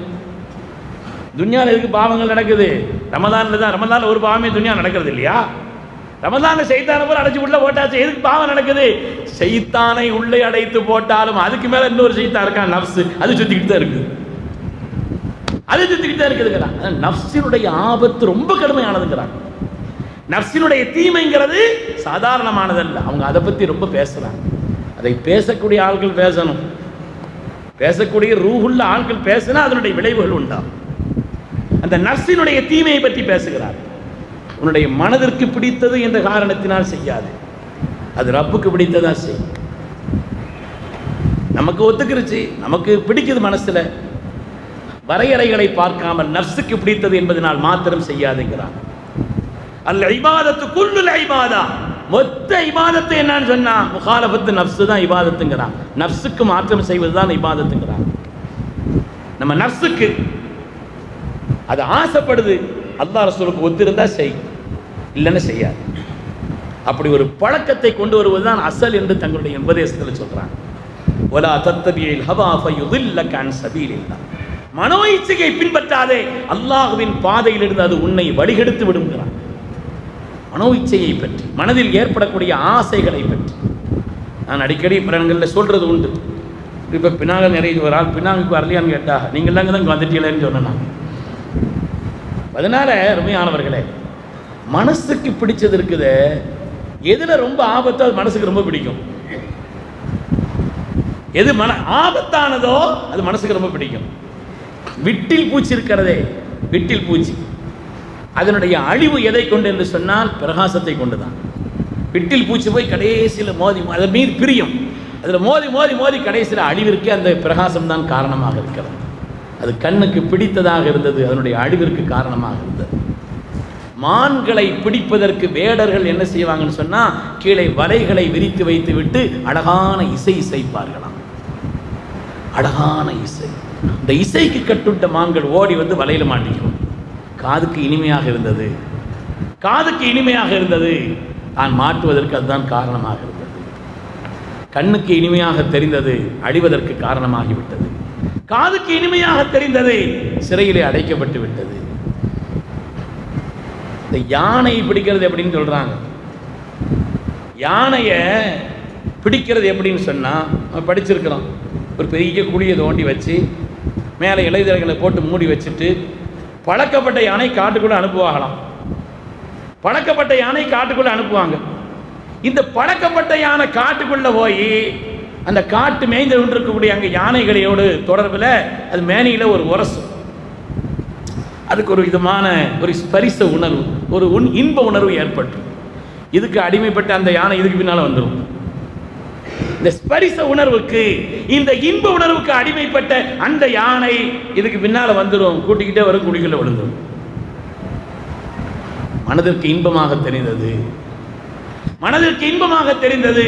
துன்யால எதுக்கு பாவங்கள் நடக்குது? ரமலான்ல தான். ரமலான்ல ஒரு பாவமே துன்யா நடக்கிறது இல்லையா? ரமலான்ல ஷைத்தானை பூரா அடைச்சு உள்ள போட்டாச்சு, எதுக்கு பாவம் நடக்குது? ஷைத்தானை உள்ளே அடைத்து போட்டாலும் அதுக்கு மேல இன்னொரு ஷைத்தான் இருக்கான், நஃப்ஸ். அது சுத்திக்கிட்டு தான் இருக்குது, அது சுத்திக்கிட்டு தான் இருக்குதுங்கிறான். நஃப்ஸினுடைய ஆபத்து ரொம்ப கடுமையானதுங்கிறான். நஃப்ஸினுடைய தீமைங்கிறது சாதாரணமானதல்ல. அவங்க அதை பற்றி ரொம்ப பேசுகிறாங்க. அதை பேசக்கூடிய ஆட்கள் பேசணும். பேசக்கூடிய ரூஹுள்ள ஆட்கள் பேசினா அதனுடைய விளைவுகள் உண்டாகும். அந்த நஃப்ஸினுடைய தீமையை பற்றி பேசுகிறார். உன்னுடைய மனதிற்கு பிடித்தது என்ற காரணத்தினால் செய்யாது, அது ரப்புக்கு பிடித்ததா செய். நமக்கு ஒத்துக்கிருச்சு, நமக்கு பிடிக்குது, மனசுல வரையறைகளை பார்க்காமல் நஃப்ஸுக்கு பிடித்தது என்பதனால் மாத்திரம் செய்யாதுங்கிறார். அல் இபாதத்து குல்லுல் இபாதா, மொத்த இபாதத்து என்னன்னு சொன்னா முகாலபத்து நஃப்ஸ் தான் இபாதத்துங்கிறான். நஃப்ஸுக்கு மாற்றம் செய்வதுதான் இபாதத்துங்கிறான். நம்ம நஃப்ஸுக்கு அது ஆசைப்படுது, அல்லாஹ் ரசூலுக்கு ஒத்திருந்தா செய், இல்லைன்னு செய்யாது. அப்படி ஒரு பழக்கத்தை கொண்டு வருவதுதான் அசல் என்று தங்களுடைய உபதேசத்தில் சொல்றாங்க. வலா தத்தபியில் ஹவா ஃபயுதில்லக அன் சபீலில்லாஹ். மனோ இச்சையை பின்பற்றாதே, அல்லாஹ்வின் பாதையிலிருந்து அது உன்னை வழிகெடுத்து விடுங்கிறான். மனோ இச்சையை பற்றி, மனதில் ஏற்படக்கூடிய ஆசைகளை பற்றி நான் அடிக்கடி பிறங்களில் சொல்றது உண்டு. இப்போ பின்னாங்க நிறைய ஒரு ஆள் பின்னாங்குக்கு வரலையான்னு கேட்டா நீங்கள் தாங்க தான் வந்துட்டீங்களேன்னு சொன்னேன். அதனால அருமையானவர்களே, மனசுக்கு பிடிச்சது இருக்குது. எதில் ரொம்ப ஆபத்தோ அது மனசுக்கு ரொம்ப பிடிக்கும். எது ஆபத்தானதோ அது மனசுக்கு ரொம்ப பிடிக்கும். விட்டில் பூச்சி இருக்கிறதே, விட்டில் பூச்சி, அதனுடைய அழிவு எதை கொண்டு என்று சொன்னால் பிரகாசத்தை கொண்டு தான். விட்டில் பூச்சி போய் கடைசியில் மோதி அதன் மீது பிரியும். அதில் மோதி மோதி மோதி கடைசியில் அழிவிற்கு அந்த பிரகாசம் தான் காரணமாக இருக்கிறது. அது கண்ணுக்கு பிடித்ததாக இருந்தது, அதனுடைய அழிவிற்கு காரணமாக இருந்தது. மான்களை பிடிப்பதற்கு வேடர்கள் என்ன செய்வாங்கன்னு சொன்னால் கீழே வலைகளை விரித்து வைத்து விட்டு அழகான இசை இசைப்பார்களாம். அழகான இசை. இந்த இசைக்கு கட்டுட்ட மான்கள் ஓடி வந்து வலையில் மாட்டிக்கும். காதுக்கு இனிமையாக இருந்தது, காதுக்கு இனிமையாக இருந்தது. தான் மாட்டுவதற்கு அதுதான் காரணமாக இருந்தது. கண்ணுக்கு இனிமையாக தெரிந்தது, அழிவதற்கு காரணமாகிவிட்டது. காதுக்கு இனிமையாக தெரிந்தது, சிறையிலே அடைக்கப்பட்டு விட்டது. இந்த யானை பிடிக்கிறது எப்படின்னு சொல்றாங்க. யானையை பிடிக்கிறது எப்படின்னு சொன்னால் நம்ம படிச்சிருக்கிறோம். ஒரு பெரிய குழியை தோண்டி வச்சு மேலே இலைதழைகளை போட்டு மூடி வச்சுட்டு பழக்கப்பட்ட யானை காட்டுக்குள்ளே அனுப்புவாங்களாம். பழக்கப்பட்ட யானை காட்டுக்குள்ளே அனுப்புவாங்க. இந்த பழக்கப்பட்ட யானை காட்டுக்குள்ளே போய் அந்த காட்டு மேய்ந்து கொண்டிருக்கக்கூடிய அங்கே யானைகளோடு தொடர்பில் அது மேனியில் ஒரு உரசும். அதுக்கு ஒரு விதமான ஒரு ஸ்பரிச உணர்வு, ஒரு இன்ப உணர்வு ஏற்பட்டு இதுக்கு அடிமைப்பட்ட அந்த யானை இதுக்கு பின்னால் வந்துடும். இந்த ஸ்பரிச உணர்வுக்கு, இந்த இன்ப உணர்வுக்கு அடிமைப்பட்ட அந்த யானை இதுக்கு பின்னால் வந்துடும், கூட்டிக்கிட்டே வரும், குடிக்குள்ள விழுந்துடும். மனதிற்கு இன்பமாக தெரிந்தது, மனதிற்கு இன்பமாக தெரிந்தது,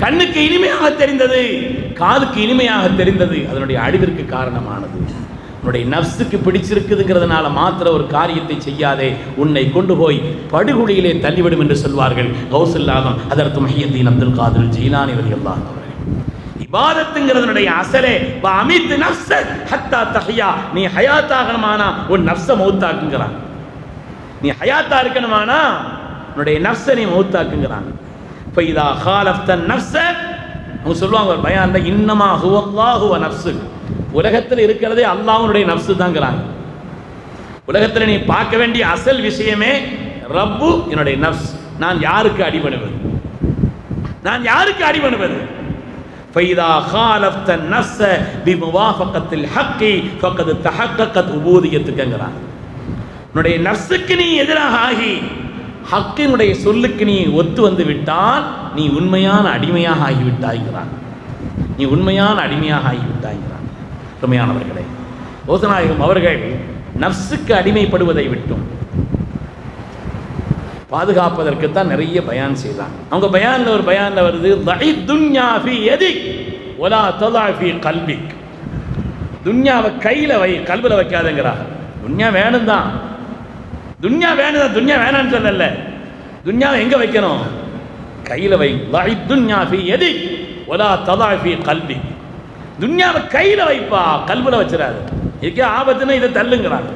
கண்ணுக்கு இனிமையாக தெரிந்தது, காதுக்கு இனிமையாக தெரிந்தது, அதனுடைய அழிவிற்கு காரணமானது. உன்னுடைய நஃப்ஸுக்கு பிடிச்சிருக்குதுங்கிறதுனால மாத்திர ஒரு காரியத்தை செய்யாதே, உன்னை கொண்டு போய் படுகொலியிலே தள்ளிவிடும் என்று சொல்வார்கள் கௌசுல் ஆலம் ஹதரத் முஹியத்தீன் அப்துல் காதிர் ஜீலானி ரலியல்லாஹு அன்ஹு. இபாதத்துங்கிறதுனுடைய அசலே வஅமித் நஃப்ஸ ஹத்தா தஹியா, நீ ஹயாத்தாகணுமானா உன் நஃப்ஸை மௌத்தாக்குங்கிறான். நீ ஹயாத்தா இருக்கணுமானா உன்னுடைய நஃப்ஸை நீ மௌத்தாக்குங்கிறாங்க. ஃபைதா காலஃப்த நஃப்ஸ, அவங்க சொல்லுவாங்க ஒரு பயான்ல, இன்னமா ஹுவல்லாஹு வ நஃப்ஸுக், உலகத்தில் இருக்கிறதே அல்லாஹ்வுடைய நஃப்ஸு தான்ங்கிறாங்க. உலகத்தில் நீ பார்க்க வேண்டிய அசல் விஷயமே ரப்பு என்னுடைய நஃப்ஸ். நான் யாருக்கு அடிபணுவது, நான் யாருக்கு அடிபணுவது? ஃபைதா காலஃப்த நஃப்ஸ பிமுவாஃபகத்தில் ஹக்கி ஃபகத் தஹக்ககத் உபூதியத்துக்குங்கிறாங்க. உன்னுடைய நஃப்ஸுக்கு நீ எதிராக ஆகி ஹக்கினுடைய சொல்லுக்கு நீ ஒத்து வந்து விட்டால் நீ உண்மையான அடிமையாக ஆகிவிட்டாய்கிறான். நீ உண்மையான அடிமையாக ஆகிவிட்டாய்கிறான். உண்மையானவர்களே, ஓசநாயகம் அவர்கள் நஃப்ஸுக்கு அடிமைப்படுவதை விட்டும் பாதுகாப்பதற்குத்தான் நிறைய பயான் செய்தாங்க. அவங்க பயான்ல ஒரு பயான்ல வருது, தஇ துன்யா ஃபீ யதிக் வலா ததா ஃபீ கல்பிக். துன்யாவை கையில வை, கல்புல வைக்காதேங்கிறாங்க. துன்யா வேணும் தான், துன்யா வேணும் தான், துன்யா வேணான்னு சொல்லல. துன்யாவை எங்க வைக்கணும்? கையில வை. தஇ துன்யா ஃபீ யதிக் வலா ததா ஃபீ கல்பிக். துன்யாவை கையில வைப்பா, கல்புல வச்சிடாது. இதுக்கே ஆபத்துன்னா இதை தள்ளுங்கிறாங்க.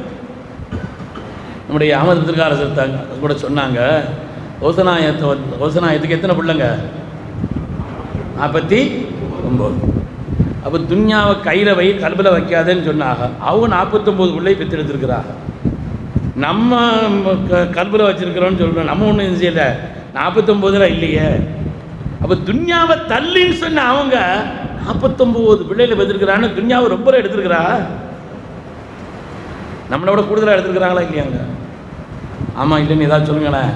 நம்முடைய அகமது திருக்காரசர் கூட சொன்னாங்க, ஓசனாயத்துக்கு எத்தனை பிள்ளைங்க? 49. அப்போ துன்யாவை கையில் வை, கல்பில் வைக்காதேன்னு சொன்னாங்க. அவங்க 49 பிள்ளை பெற்றெடுத்திருக்கிறாங்க. நம்ம கல்பில் வச்சிருக்கிறோன்னு சொல்கிறோம், நம்ம ஒன்றும் செய்யலை, 49 இல்லையே. அப்போ துன்யாவை தள்ளின்னு சொன்ன அவங்க 49 பிள்ளைகளை பெற்றிருக்கிறான்னு துன்யாவை ரொம்ப எடுத்துருக்கிறா. நம்மளோட கூடுதலாக எடுத்துருக்கிறாங்களா இல்லையாங்க? ஆமாம் இல்லைன்னு ஏதாவது சொல்லுங்களேன்.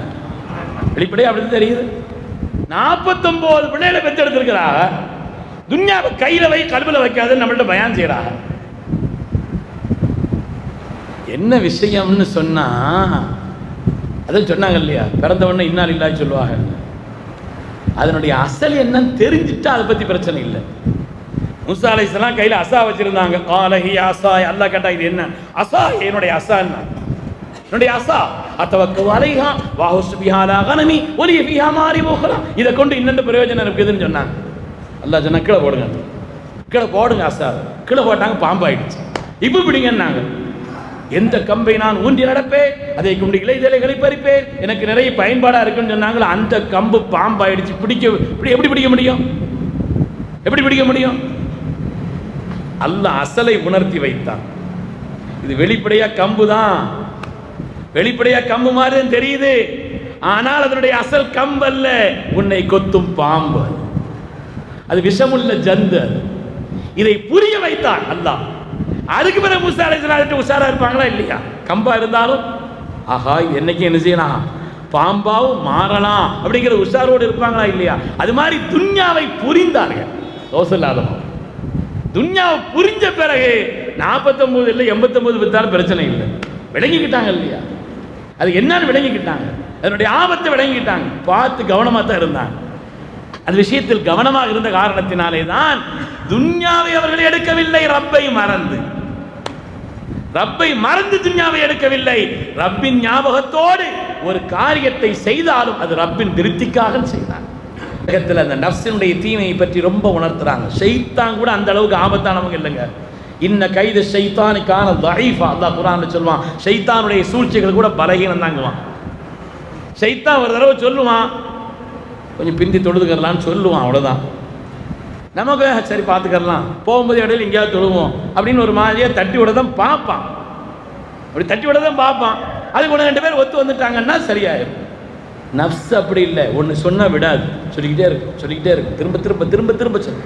வெளிப்படையாக அப்படி தெரியுது. 49 பிள்ளைகளை பெற்று எடுத்துருக்கிறாங்க. துன்யாவை கையில் வை, கல்பில் வைக்காதுன்னு நம்மள்ட்ட பயான் செய்கிறாங்க. என்ன விஷயம்னு சொன்னா, அதான் சொன்னாங்க இல்லையா, பிறந்தவொடனே இன்னா லில்லாஹி சொல்லுவாங்க. அதனுடைய அசல் என்னன்னு தெரிஞ்சுட்டா அதை பற்றி பிரச்சனை இல்லை. மூசா அலைஹிஸ்ஸலாம் கையில் அசா வச்சிருந்தாங்க. காலஹி அசா, அல்லாஹ் கேட்டா இது என்ன? அசா, என்னுடைய அசா, என்னுடைய அசா. அத்தவக்கவு அலைஹா வஹுஸ் பிஹா லா கனமி வலிய பிஹா மாரிபு உக்ரா. இதை கொண்டு இன்னென்ன பிரயோஜனம் இருக்குதுன்னு சொன்னாங்க. அல்லாஹ் சொன்னா கீழே போடுங்க, கீழே போடுங்க அசா. கீழே போட்டாங்க, பாம்பாயிடுச்சு. இப்போ பிடிங்கன்னாங்க. எந்த கம்பை நான் ஊன்றி நடப்பேன், அதை கொண்டு இலைதலைகளை பறிப்பேன், எனக்கு நிறைய பயன்பாடாக இருக்குன்னு சொன்னாங்களோ அந்த கம்பு பாம்பாயிடுச்சு. எப்படி பிடிக்க முடியும்? எப்படி பிடிக்க முடியும்? அல்லாஹ் அசலை உணர்த்தி வைத்தான். இது வெளிப்படையா கம்பு தான், வெளிப்படையா கம்பு மாதிரி தெரியுது, ஆனால் அதனுடைய அசல் கம்பு அல்ல, உன்னை கொத்தும் பாம்பு, அது விஷமுள்ள ஜந்து. இதை புரிய வைத்தான் அல்லாஹ். அதுக்கு பிறகு மூசா அலைஹிஸ்ஸலாம் உஷாரா இருப்பாங்களா இல்லையா? கம்பா இருந்தாலும் ஆஹா என்னைக்கு என்ன செய்யலாம், பாம்பாவும் மாறலாம் அப்படிங்கிற உஷாரோடு இருப்பாங்களா இல்லையா? அது மாதிரி துன்யாவை புரிந்தார்கள். தோசல்லாதவங்க துன்யாவை புரிஞ்ச பிறகு 49 இல்லை 89 வித்தாலும் பிரச்சனை இல்லை, விளங்கிக்கிட்டாங்க இல்லையா? அது என்னன்னு விளங்கிக்கிட்டாங்க, அதனுடைய ஆபத்தை விளங்கிக்கிட்டாங்க, பார்த்து கவனமாக தான் இருந்தாங்க. அந்த விஷயத்தில் கவனமாக இருந்த காரணத்தினாலே தான் துன்யாவை அவர்கள் எடுக்கவில்லை, ரப்பை மறந்து. ரப்பை மறந்து துன்யாவை எடுக்கவில்லை, ரப்பின் ஞாபகத்தோடு ஒரு காரியத்தை செய்தாலும் அது ரப்பின் திருப்திக்காக செய்தார். உலகத்தில் அந்த நஃப்ஸினுடைய தீமையை பற்றி ரொம்ப உணர்த்துறாங்க. ஷைத்தான் கூட அந்த அளவுக்கு ஆபத்தானவங்க இல்லைங்க. இன்ன கைது ஷைத்தானுக்கான தஈஃபா, அல்லாஹ் குர்ஆன்ல சொல்லுவான், ஷைத்தானுடைய சூழ்ச்சிகள் கூட பலகீனம் தாங்குவான். ஷைத்தான் ஒரு தடவை சொல்லுவான், கொஞ்சம் பிந்தி தொழுதுக்கறலான்னு சொல்லுவான், அவ்வளோதான். நமக்கு சரி பார்த்துக்கலாம், போகும்போது இடையில எங்கேயாவது தொழுவோம் அப்படின்னு ஒரு மாதிரியாக தட்டி விட தான் பார்ப்பான். அப்படி தட்டி விட தான் பார்ப்பான். அதுக்கு ஒன்று 2 பேர் ஒத்து வந்துட்டாங்கன்னா சரியாயிடும். நஃப்ஸ் அப்படி இல்லை, ஒன்று சொன்னால் விடாது, சொல்லிக்கிட்டே இருக்கு, சொல்லிக்கிட்டே இருக்கு, திரும்ப திரும்ப திரும்ப திரும்ப சொல்லு.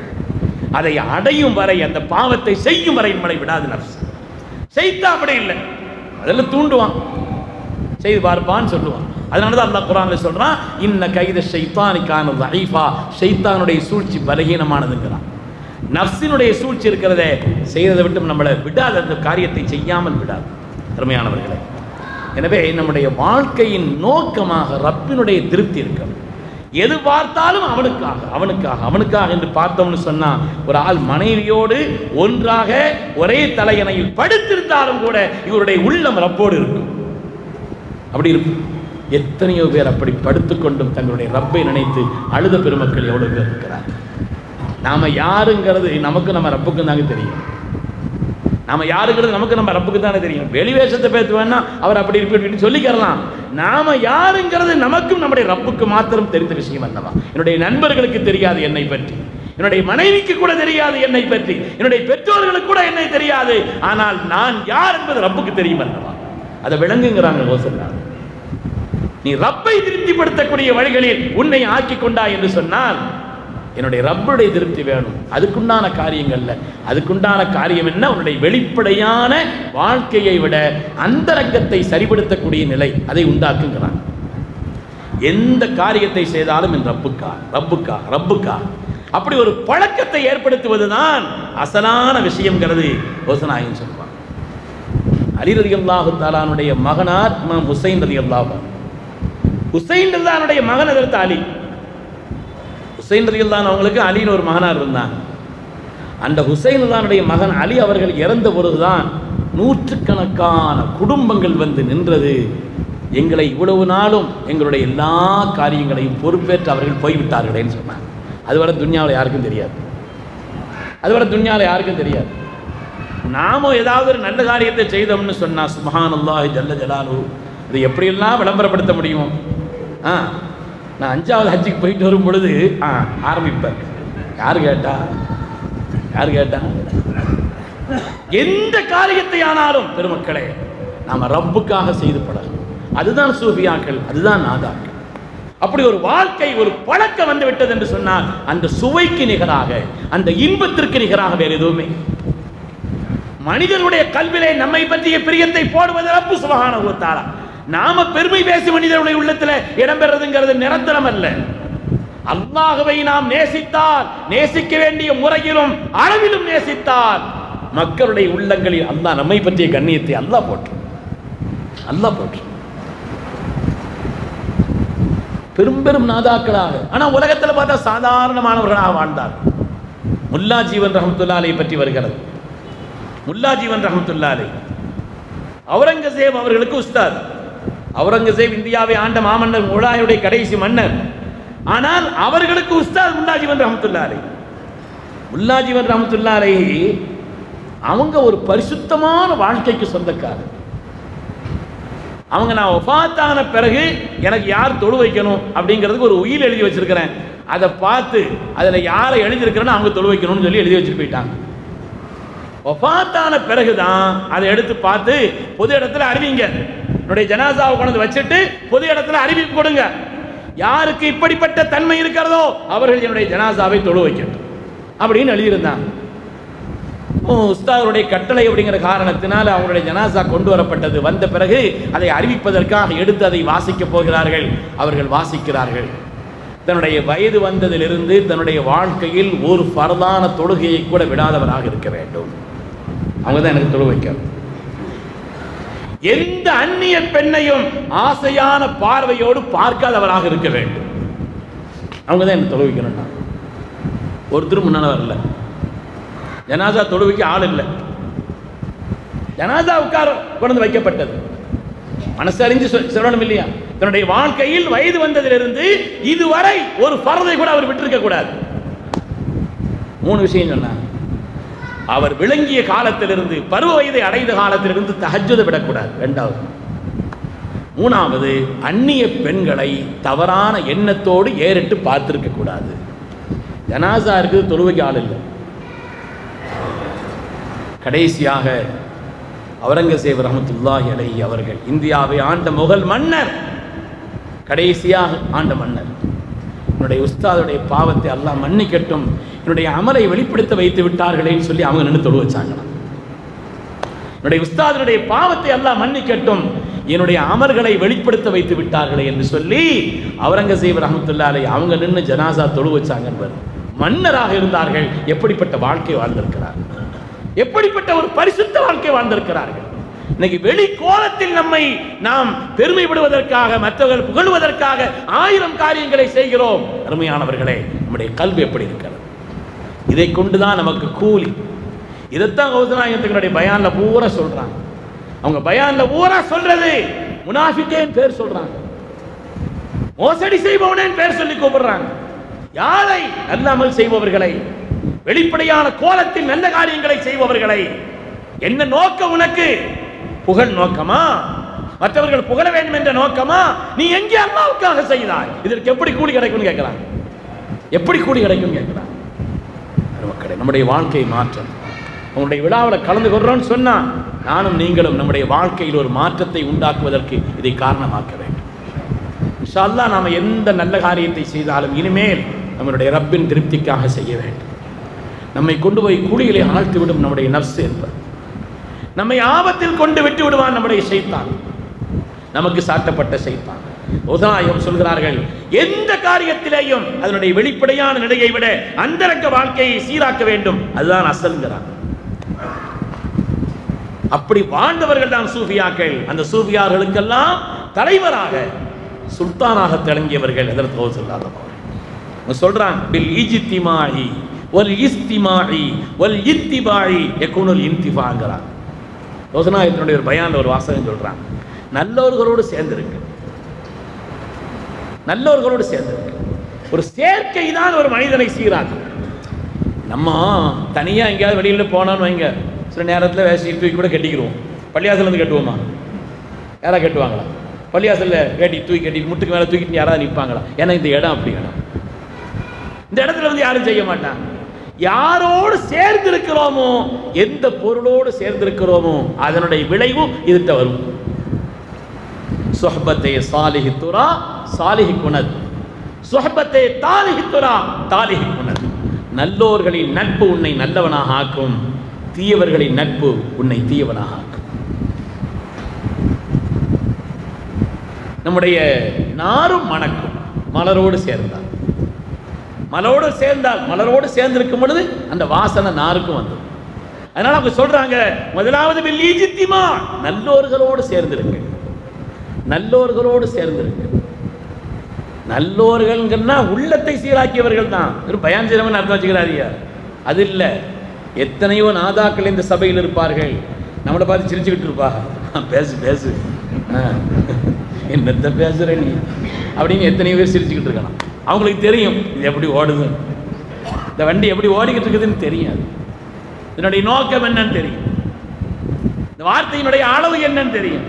அதை அடையும் வரை, அந்த பாவத்தை செய்யும் வரை நம்மளை விடாது நஃப்ஸ். ஷைத்தான் அப்படி இல்லை, அதெல்லாம் தூண்டுவான், செய்து பார்ப்பான்னு சொல்லுவான். அதனால தான் அல்லாஹ் குர்ஆன்ல சொல்றான், இன்ன கைத ஷைத்தானிக்கான தஈஃபா, ஷைத்தானுடைய சூழ்ச்சி பலகீனமானதுங்கிறான். நஃப்ஸினுடைய சூழ்ச்சி இருக்கிறதே, செய்யறதை விட்டு நம்மளை விடாது, அந்த காரியத்தை செய்யாமல் விடாது. அருமையானவர்களே, எனவே நம்முடைய வாழ்க்கையின் நோக்கமாக ரப்பினுடைய திருப்தி இருக்கணும். எது பார்த்தாலும் அவனுக்காக அவனுக்காக அவனுக்காக என்று பார்த்தோம்னு சொன்னா, ஒரு ஆள் மனைவியோடு ஒன்றாக ஒரே தலையணையில் படுத்திருந்தாலும் கூட இவருடைய உள்ளம் ரப்போடு இருக்கும். அப்படி இருக்கும். எத்தனையோ பேர் அப்படி படுத்துக்கொண்டும் தங்களுடைய ரப்பை நினைத்து அழுத பெருமக்கள் எவ்வளவு பேர் இருக்கிறார். நாம யாருங்கிறது நமக்கு நம்ம ரப்புக்கும் தாங்க தெரியும். நாம யாருங்கிறது நமக்கு நம்ம ரப்புக்கு தானே தெரியும். வெளிவேஷத்தை பேத்து வேணா அவர் அப்படி இருப்பி சொல்லிக்கிறலாம். நாம யாருங்கிறது நமக்கும் நம்முடைய ரப்புக்கு மாத்திரம் தெரிந்த விஷயம் அல்லவா? என்னுடைய நண்பர்களுக்கு தெரியாது என்னை பற்றி, என்னுடைய மனைவிக்கு கூட தெரியாது என்னை பற்றி, என்னுடைய பெற்றோர்களுக்கு கூட என்னை தெரியாது. ஆனால் நான் யார் என்பது ரப்புக்கு தெரியும் அல்லவா? அதை விளங்குங்கிறாங்க யோசனை. நீ ரப்பை திருப்திப்படுத்தக்கூடிய வழிகளில் உன்னை ஆக்கி கொண்டா என்று சொன்னால், என்னுடைய ரப்புடைய திருப்தி வேணும். அதுக்குண்டான காரியங்கள்ல, அதுக்குண்டான காரியம் என்ன? உன்னுடைய வெளிப்படையான வாழ்க்கையை விட அந்தரங்கத்தை சரிபடுத்தக்கூடிய நிலை, அதை உண்டாக்குங்கிறான். எந்த காரியத்தை செய்தாலும் என் ரப்புக்கா ரப்புக்கா ரப்புக்கா, அப்படி ஒரு பழக்கத்தை ஏற்படுத்துவதுதான் அசலான விஷயம்ங்கிறது யோசனாயின் சொல்லுவாங்க. அலி ரலியல்லாஹு தஆலாவுடைய மகனார் இமாம் ஹுசைன் ரலியல்லாஹு. ஹுசைன் ரலியல்லாஹுடைய மகன் எதிர்த்த அலி. ஹுசைன் ரலியல்லாஹு அவங்களுக்கு அலின்னு ஒரு மகனார் இருந்தாங்க. அந்த ஹுசைன் ரலியல்லாஹுடைய மகன் அலி அவர்கள் இறந்த பொழுதுதான் நூற்றுக்கணக்கான குடும்பங்கள் வந்து நின்றது. எங்களை இவ்வளவு நாளும் எங்களுடைய எல்லா காரியங்களையும் பொறுப்பேற்று அவர்கள் போய்விட்டார்களேன்னு சொன்னாங்க. அதுவரை துன்யாவில் யாருக்கும் தெரியாது, அதுவரை துன்யாவில் யாருக்கும் தெரியாது. நாமும் ஏதாவது ஒரு நல்ல காரியத்தை செய்தோம்னு சொன்னா சுப்ஹானல்லாஹி ஜல்ல ஜலாலுஹு, இதை எப்படியெல்லாம் விளம்பரப்படுத்த முடியும்? நான் 5வது ஹஜ்ஜுக்கு போயிட்டு வரும் பொழுது ஆரம்பிப்பேன். யார் கேட்டா எந்த காரியத்தை ஆனாலும் பெருமக்களே நாம ரப்புக்காக செய்து பழகும். அதுதான் சூஃபியாக்கள், அதுதான் நாதாக்கள். அப்படி ஒரு வாழ்க்கை, ஒரு பழக்கம் வந்து விட்டது என்று சொன்னால் அந்த சுவைக்கு நிகராக, அந்த இன்பத்திற்கு நிகராக வேறு எதுவுமே. மனிதனுடைய கல்விலே நம்மை பற்றிய பிரியத்தை போடுவது ரப்பு சுப்ஹானஹு வ தஆலா. நாம பெருமை பேசி மனிதனுடைய உள்ளத்தில் இடம்பெறதுங்கிறது நிரந்தரம் அல்ல. அல்லாஹ்வை நாம் நேசித்தால், நேசிக்க வேண்டிய முறையிலும் அளவிலும் நேசித்தால், மக்களுடைய உள்ளங்களில் அல்லாஹ் நம்மை பற்றிய கண்ணியத்தை அல்லாஹ் போற்று. பெரும் பெரும் நாதாக்களாக, ஆனா உலகத்தில் பார்த்தா சாதாரணமானவர்களாக வாழ்ந்தார். முல்லா ஜீவன் ரஹ்மத்துல்லாஹி அலைஹி பற்றி வருகிறது. முல்லா ஜீவன் ரஹ்மத்துல்லாஹி அலைஹி அவுரங்கசீப் அவர்களுக்கு உஸ்தாத். அவுரங்கசீப் இந்தியாவை ஆண்ட மாமன்னர், முகலாயருடைய கடைசி மன்னர். ஆனால் அவர்களுக்கு உஸ்தாத் முல்லா ஜீவன் ரஹ்மத்துல்லாஹி அலைஹி. முல்லா ஜீவன் ரஹ்மத்துல்லாஹி அலைஹி அவங்க ஒரு பரிசுத்தமான வாழ்க்கைக்கு சொந்தக்காரர். அவங்க நான் வஃபாத்தான பிறகு எனக்கு யார் தொழு வைக்கணும் அப்படிங்கிறதுக்கு ஒரு உயில் எழுதி வச்சிருக்கிறேன். அதை பார்த்து அதில் யாரை எழுதியிருக்கிறேன்னு அவங்க தொழு வைக்கணும்னு சொல்லி எழுதி வச்சுட்டு போயிட்டாங்க. வஃபாத்தான பிறகுதான் அதை எடுத்து பார்த்து பொது இடத்துல அறிவிங்க. என்னுடைய ஜனாசாவை கொண்டு வச்சுட்டு பொது இடத்துல அறிவிப்பு கொடுங்க. யாருக்கு இப்படிப்பட்ட தன்மை இருக்கிறதோ அவர்கள் என்னுடைய ஜனாசாவை தொழு வைக்கட்டும் அப்படின்னு எழுதியிருந்தாங்க. உஸ்தாதுடைய கட்டளை அப்படிங்கிற காரணத்தினால் அவங்களுடைய ஜனாசா கொண்டு வரப்பட்டது. வந்த பிறகு அதை அறிவிப்பதற்காக எடுத்து அதை வாசிக்க போகிறார்கள். அவர்கள் வாசிக்கிறார்கள். தன்னுடைய வயது வந்ததிலிருந்து தன்னுடைய வாழ்க்கையில் ஒரு ஃபர்தான தொழுகையை கூட விடாதவராக இருக்க வேண்டும். அவங்க தான் எனக்கு தொழு வைக்கிறது. எந்த அந்நிய பெண்ணையும் ஆசையான பார்வையோடு பார்க்காதவராக இருக்க வேண்டும். அவங்க தான் எனக்கு தொழு வைக்கணும். ஒருத்தரும் முன்னால வரல. ஜனாசா தொழுவிக்கு ஆள் இல்லை. ஜனாசா உட்கார கொண்டு வைக்கப்பட்டது. மனசறிஞ்சு சொல்லணும் இல்லையா? தன்னுடைய வாழ்க்கையில் வயது வந்ததிலிருந்து இதுவரை ஒரு ஃபர்தை கூட அவர் விட்டிருக்க கூடாது. 3 விஷயம் சொன்னார். அவர் விளங்கிய காலத்திலிருந்து பருவ வயதை அடைந்த காலத்திலிருந்து தஹஜ்ஜுதை விடக்கூடாது. 2வது. 3வது, அந்நிய பெண்களை தவறான எண்ணத்தோடு ஏறிட்டு பார்த்திருக்க கூடாது. ஜனாசா இருக்குது, தொழுவைக்கு ஆள் இல்லை. கடைசியாக அவுரங்கசீப் ரஹ்மத்துல்லாஹி அலைஹி அவர்கள் இந்தியாவை ஆண்ட முகல் மன்னர், கடைசியாக ஆண்ட மன்னர். என்னுடைய உஸ்தாதுடைய பாவத்தை அல்லாஹ் மன்னிக்கட்டும், என்னுடைய அமலை வெளிப்படுத்த வைத்து விட்டார்களேன்னு சொல்லி அவங்க நின்று தொழு வச்சாங்க. என்னுடைய உஸ்தாதுடைய பாவத்தை அல்லாஹ் மன்னிக்கட்டும், என்னுடைய அமல்களை வெளிப்படுத்த வைத்து விட்டார்களே என்று சொல்லி அவுரங்கசீப் ரஹ்மத்துல்லாஹி அலைஹி அவங்க நின்று ஜனாசா தொழு வச்சாங்க. மன்னராக இருந்தார்கள். எப்படிப்பட்ட வாழ்க்கை வாழ்ந்திருக்கிறார்கள், எப்படிப்பட்ட ஒரு பரிசுத்த வாழ்க்கை வாழ்ந்திருக்கிறார்கள். இன்னைக்கு வெளி கோலத்தில் நம்மை நாம் பெருமைப்படுவதற்காக, மற்றவர்கள் புகழ்வதற்காக 1000 காரியங்களை செய்கிறோம். அருமையானவர்களே, நம்முடைய கல்வி எப்படி இருக்கிறது? இதை கொண்டுதான் நமக்கு கூலி. இதைத்தான் கௌசநாயகத்தினுடைய பயான்ல பூரா சொல்றாங்க. அவங்க பயான்ல பூரா சொல்றது முனாஃபிகேன் பேர் சொல்றாங்க, மோசடி செய்பவனேன் பேர் சொல்லி கூப்பிடுறாங்க. யாரை? நல்ல அமல் செய்பவர்களை, வெளிப்படையான கோலத்தில் நல்ல காரியங்களை செய்பவர்களை. என்ன நோக்கம் உனக்கு? புகழ் நோக்கமா? மற்றவர்கள் புகழ வேண்டும் என்ற நோக்கமா? நீ எங்கே அல்லாஹ்வுக்காக செய்தாய்? இதற்கு எப்படி கூலி கிடைக்கும் கேட்கிறாங்க. எப்படி கூலி கிடைக்கும் கேட்கிறாங்க. மக்களே, நம்முடைய வாழ்க்கை மாற்றம். உங்களுடைய விழாவில் கலந்து கொள்றோம்னு சொன்னா நானும் நீங்களும் நம்முடைய வாழ்க்கையில் ஒரு மாற்றத்தை உண்டாக்குவதற்கு இதை காரணமாக்க வேண்டும். இன்ஷா அல்லாஹ் நாம எந்த நல்ல காரியத்தை செய்தாலும் இனிமேல் நம்மளுடைய ரப்பின் திருப்திக்காக செய்ய வேண்டும். நம்மை கொண்டு போய் கூலிகளை ஆழ்த்திவிடும் நம்முடைய நஃப்ஸ் என்பது. நம்மை ஆபத்தில் கொண்டு விட்டு விடுவான் நம்முடைய ஷைத்தான், நமக்கு சாட்டப்பட்ட ஷைத்தான். உதாயம் சொல்கிறார்கள், எந்த காரியத்திலேயும் அதனுடைய வெளிப்படையான நிலையை விட அந்தரங்க வாழ்க்கையை சீராக்க வேண்டும். அதுதான் அசல்கிறார். அப்படி வாழ்ந்தவர்கள் தான் சூஃபியாக்கள். அந்த சூஃபியார்களுக்கெல்லாம் தலைவராக, சுல்தானாக திளங்கியவர்கள் ஹஜ்ரத் கௌசுல் ஆலம் அவர்கள். சொல்றாங்க, பில் இஜ்திமாஇ வல் இஸ்திமாஇ வல் இத்திபாஇ யகுனுல் இன்திஃபாங்கிறார். ரோசனாயத்தினுடைய ஒரு பயான்ல ஒரு வாசகம் சொல்றாங்க, நல்லவர்களோடு சேர்ந்திருக்கு, நல்லவர்களோடு சேர்ந்திருக்கு. ஒரு சேர்க்கை தான் ஒரு மனிதனை சீராக்கும். நம்ம தனியா எங்கேயாவது வெளியில போனோம்னு வைங்க, சில நேரத்தில் வேஷ்டி தூக்கி கூட கட்டிக்கிறோம். பள்ளியாசல் இருந்து கட்டுவோமா? யாராவது கட்டுவாங்களா? பள்ளியாசல்ல வேட்டி தூக்கி கட்டி முட்டுக்கு மேலே தூக்கிட்டு யாராவது நிற்பாங்களா? ஏன்னா இந்த இடம் அப்படி இடம். இந்த இடத்துல வந்து யாரும் செய்ய மாட்டாங்க. யாரோடு சேர்ந்திருக்கிறோமோ, எந்த பொருளோடு சேர்ந்திருக்கிறோமோ அதனுடைய விளைவும் இதுட்ட வரும். சுஹ்பத்தே சாலிஹி துரா சாலிஹி குனத், சுஹ்பத்தே தாலிஹி துரா தாலிஹி குனத். நல்லோர்களின் நட்பு உன்னை நல்லவனாக ஆக்கும், தீயவர்களின் நட்பு உன்னை தீயவனாக ஆக்கும். நம்முடைய நாரும் மணக்கும் மலரோடு சேர்ந்தால், மலரோடு சேர்ந்தால், மலரோடு சேர்ந்திருக்கும் பொழுது அந்த வாசனை நாருக்கும் வந்தது. அதனால அவங்க சொல்றாங்க, முதலாவது பில் இஜ்திமா, நல்லோர்களோடு சேர்ந்திருங்க, நல்லோர்களோடு சேர்ந்திருங்க. நல்லோர்கள்னா உள்ளத்தை சீராக்கியவர்கள் தான். பயான் செய்யறவன் அர்த்தம் வச்சுக்கிறாரியா? அது இல்லை. எத்தனையோ நாதாக்கள் இந்த சபையில் இருப்பார்கள், நம்மளை பார்த்து சிரிச்சுக்கிட்டு இருப்பாங்க. பேசு பேசு, என்னத்த பேசுற நீ அப்படின்னு எத்தனையோ பேர் சிரிச்சுக்கிட்டு இருக்கலாம். அவங்களுக்கு தெரியும் இது எப்படி ஓடுது, இந்த வண்டி எப்படி ஓடிக்கிட்டு இருக்குதுன்னு தெரியாது, இதனுடைய நோக்கம் என்னன்னு தெரியும், இந்த வார்த்தையினுடைய அளவு என்னன்னு தெரியும்.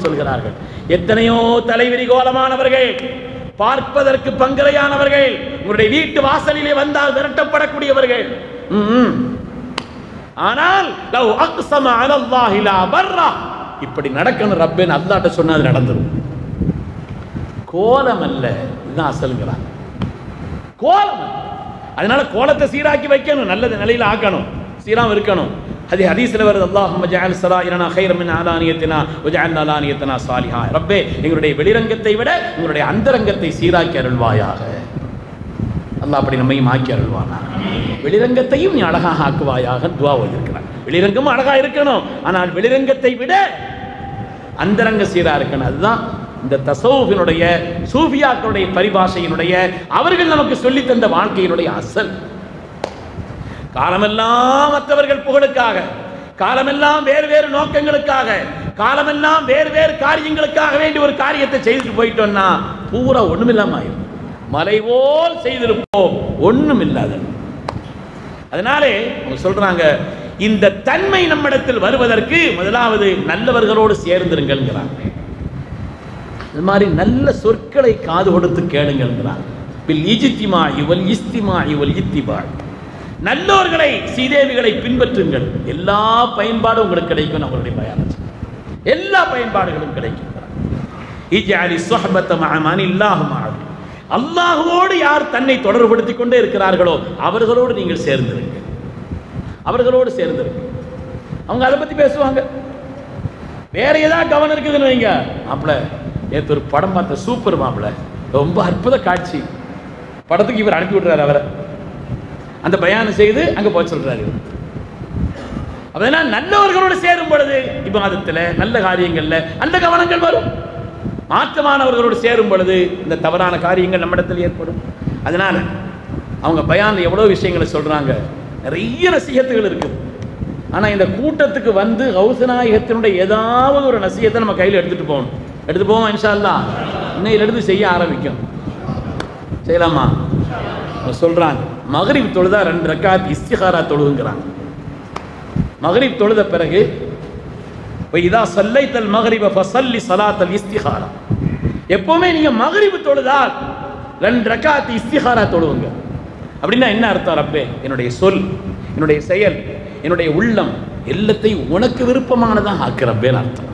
சொல்கிறார்கள், எத்தனையோ தலைவிரி கோலமானவர்கள் பார்ப்பதற்கு பங்கரையானவர்கள், உங்களுடைய வீட்டு வாசலிலே வந்தால் விரட்டப்படக்கூடியவர்கள். ஆனால் லவ் அக்ஸம அலல்லாஹி லா பர்ரா, இப்படி நடக்கணும் ரப்பேன்னு அல்லாஹ்ட்ட சொன்னா அது நடந்துரும். கோலம் அல்ல, இதுதான் அசல்ங்கிறாங்க. கோலம். அதனால கோலத்தை சீராக்கி வைக்கணும், நல்ல நிலையில ஆக்கணும், சீராம இருக்கணும். அது ஹதீஸ்ல வருது, அல்லாஹும்ம ஜஅல் ஸராயிரனா கைரம் மின் அலானியத்தினா வஜஅல் அலானியத்தனா சாலிஹா. ரப்பே, எங்களுடைய வெளிரங்கத்தை விட உங்களுடைய அந்தரங்கத்தை சீராக்கி அருள்வாயாக. அல்லாஹ் அப்படி நம்மையும் ஆக்கி அருள்வானா. வெளிரங்கத்தையும் நீ அழகாக ஆக்குவாயாக துஆ ஓதிருக்கிறார். வெளிரங்கமும் அழகா இருக்கணும், ஆனால் வெளிரங்கத்தை விட அந்தரங்க சீரா இருக்கணும். அதுதான் இந்த தஸவுஃபினுடைய சூஃபியாக்களுடைய பரிபாஷையினுடைய அவர்கள் நமக்கு சொல்லி தந்த வாழ்க்கையினுடைய அசல். காலமெல்லாம் மற்றவர்கள் புகழுக்காக, காலமெல்லாம் வேறு வேறு நோக்கங்களுக்காக, காலமெல்லாம் வேறு வேறு காரியங்களுக்காக வேண்டி ஒரு காரியத்தை செய்துட்டு போயிட்டோம்னா பூரா ஒண்ணுமில்லாம ஆயிடும். மலை போல் செய்திருப்போம், ஒண்ணும் இல்லாத. அதனாலே அவங்க சொல்றாங்க, இந்த தன்மை நம்மிடத்தில் வருவதற்கு முதலாவது நல்லவர்களோடு சேர்ந்திருங்கள்ங்கிறாங்க. இது மாதிரி நல்ல சொற்களை காது கொடுத்து கேளுங்கள்ங்கிறாங்க. பில் இஜ்திமாஇ வல் இஸ்திமாஇ வல் இத்திபா. நல்லோர்களை சீதேவிகளை பின்பற்றுங்கள், எல்லா பயன்பாடும் உங்களுக்கு கிடைக்கும். அவருடைய பயானம் எல்லா பயன்பாடுகளும் கிடைக்கும். இஜ்அலி ஸஹபத மஅ மனில்லாஹு மஅஹு. அல்லாஹ்வோடு யார் தன்னை தொடர்புபடுத்திக் கொண்டே இருக்கிறார்களோ அவர்களோடு நீங்கள் சேர்ந்திருங்க, அவர்களோடு சேர்ந்திருங்க. அவங்க அதை பத்தி பேசுவாங்க. வேற ஏதாவது கவனம் இருக்குதுன்னு வைங்க, மாப்பிள்ள நேற்று ஒரு படம் பார்த்த, சூப்பர் மாப்பிள்ள, ரொம்ப அற்புத காட்சி, படத்துக்கு இவர் அனுப்பி விடுறாரு, அவரை அந்த பயானம் செய்து அங்க போய் சொல்றாரு. அதனால் நல்லவர்களோடு சேரும் பொழுது இபாதத்தில் நல்ல காரியங்கள்ல அந்த கவனங்கள் வரும். மாற்றமானவர்களோடு சேரும் பொழுது இந்த தவறான காரியங்கள் நம்மிடத்தில் ஏற்படும். அதனால அவங்க பயான்ல எவ்வளவு விஷயங்களை சொல்றாங்க, நிறைய நசீகத்துகள் இருக்குது. ஆனா இந்த கூட்டத்துக்கு வந்து கௌசநாயகத்தினுடைய ஏதாவது ஒரு நசீகத்தை நம்ம கையில் எடுத்துட்டு போகணும். எடுத்து போவோம் இன்ஷா அல்லாஹ். இன்னையில எடுத்து செய்ய ஆரம்பிக்கும். செய்யலாமா? சொல்றாங்க, மக்ரிப் தொழுதா 2 ரக்காத் இஸ்திகாரா தொழுகுங்கிறாங்க. மக்ரிப் தொழுத பிறகு இதா ஸல்லைத்தல் மக்ரிப ஃபஸல்லி ஸலாத்தல் இஸ்திகாரா. எப்பவுமே நீங்க மக்ரிப் தொழுதால் 2 ரக்காத் இஸ்திகாரா தொழுவுங்க. அப்படின்னா என்ன அர்த்தம்? ரப்பே, என்னுடைய சொல், என்னுடைய செயல், என்னுடைய உள்ளம் எல்லாத்தையும் உனக்கு விருப்பமானதாக ஆக்குறப்பேன்னு அர்த்தம்.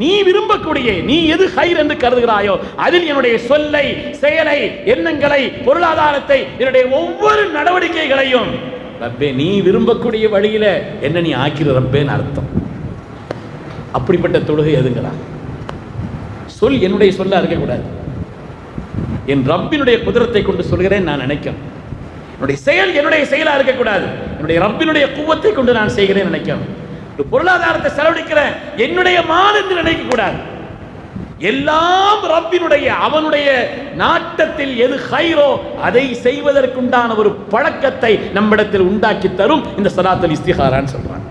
நீ விரும்பக்கூடிய, நீ எது ஹைர் என்று கருதுகிறாயோ அதில் என்னுடைய சொல்லை, செயலை, எண்ணங்களை, பொருளாதாரத்தை, என்னுடைய ஒவ்வொரு நடவடிக்கைகளையும் ரப்பே நீ விரும்பக்கூடிய வழியில என்ன நீ ஆக்கிற ரப்பேன்னு அர்த்தம். அப்படிப்பட்ட தொழுகை எதுங்கிறான்? சொல் என்னுடைய சொல்ல இருக்கக்கூடாது. என் ரப்பினுடைய குதிரத்தை கொண்டு சொல்கிறேன் நான் நினைக்கும். என்னுடைய செயல் என்னுடைய செயலா இருக்கக்கூடாது. என்னுடைய ரப்பினுடைய குவத்தை கொண்டு நான் செய்கிறேன் நினைக்கும். பொருளாதாரத்தை செலவழிக்கிறேன் என்னுடைய மால் என்று நினைக்க கூடாது. எல்லாம் ரப்பினுடைய, அவனுடைய நாட்டத்தில் எது ஹைரோ அதை செய்வதற்குண்டான ஒரு பழக்கத்தை நம்மிடத்தில் உண்டாக்கி தரும் இந்த ஸலாத்துல் இஸ்திகாரான்னு சொல்றாங்க.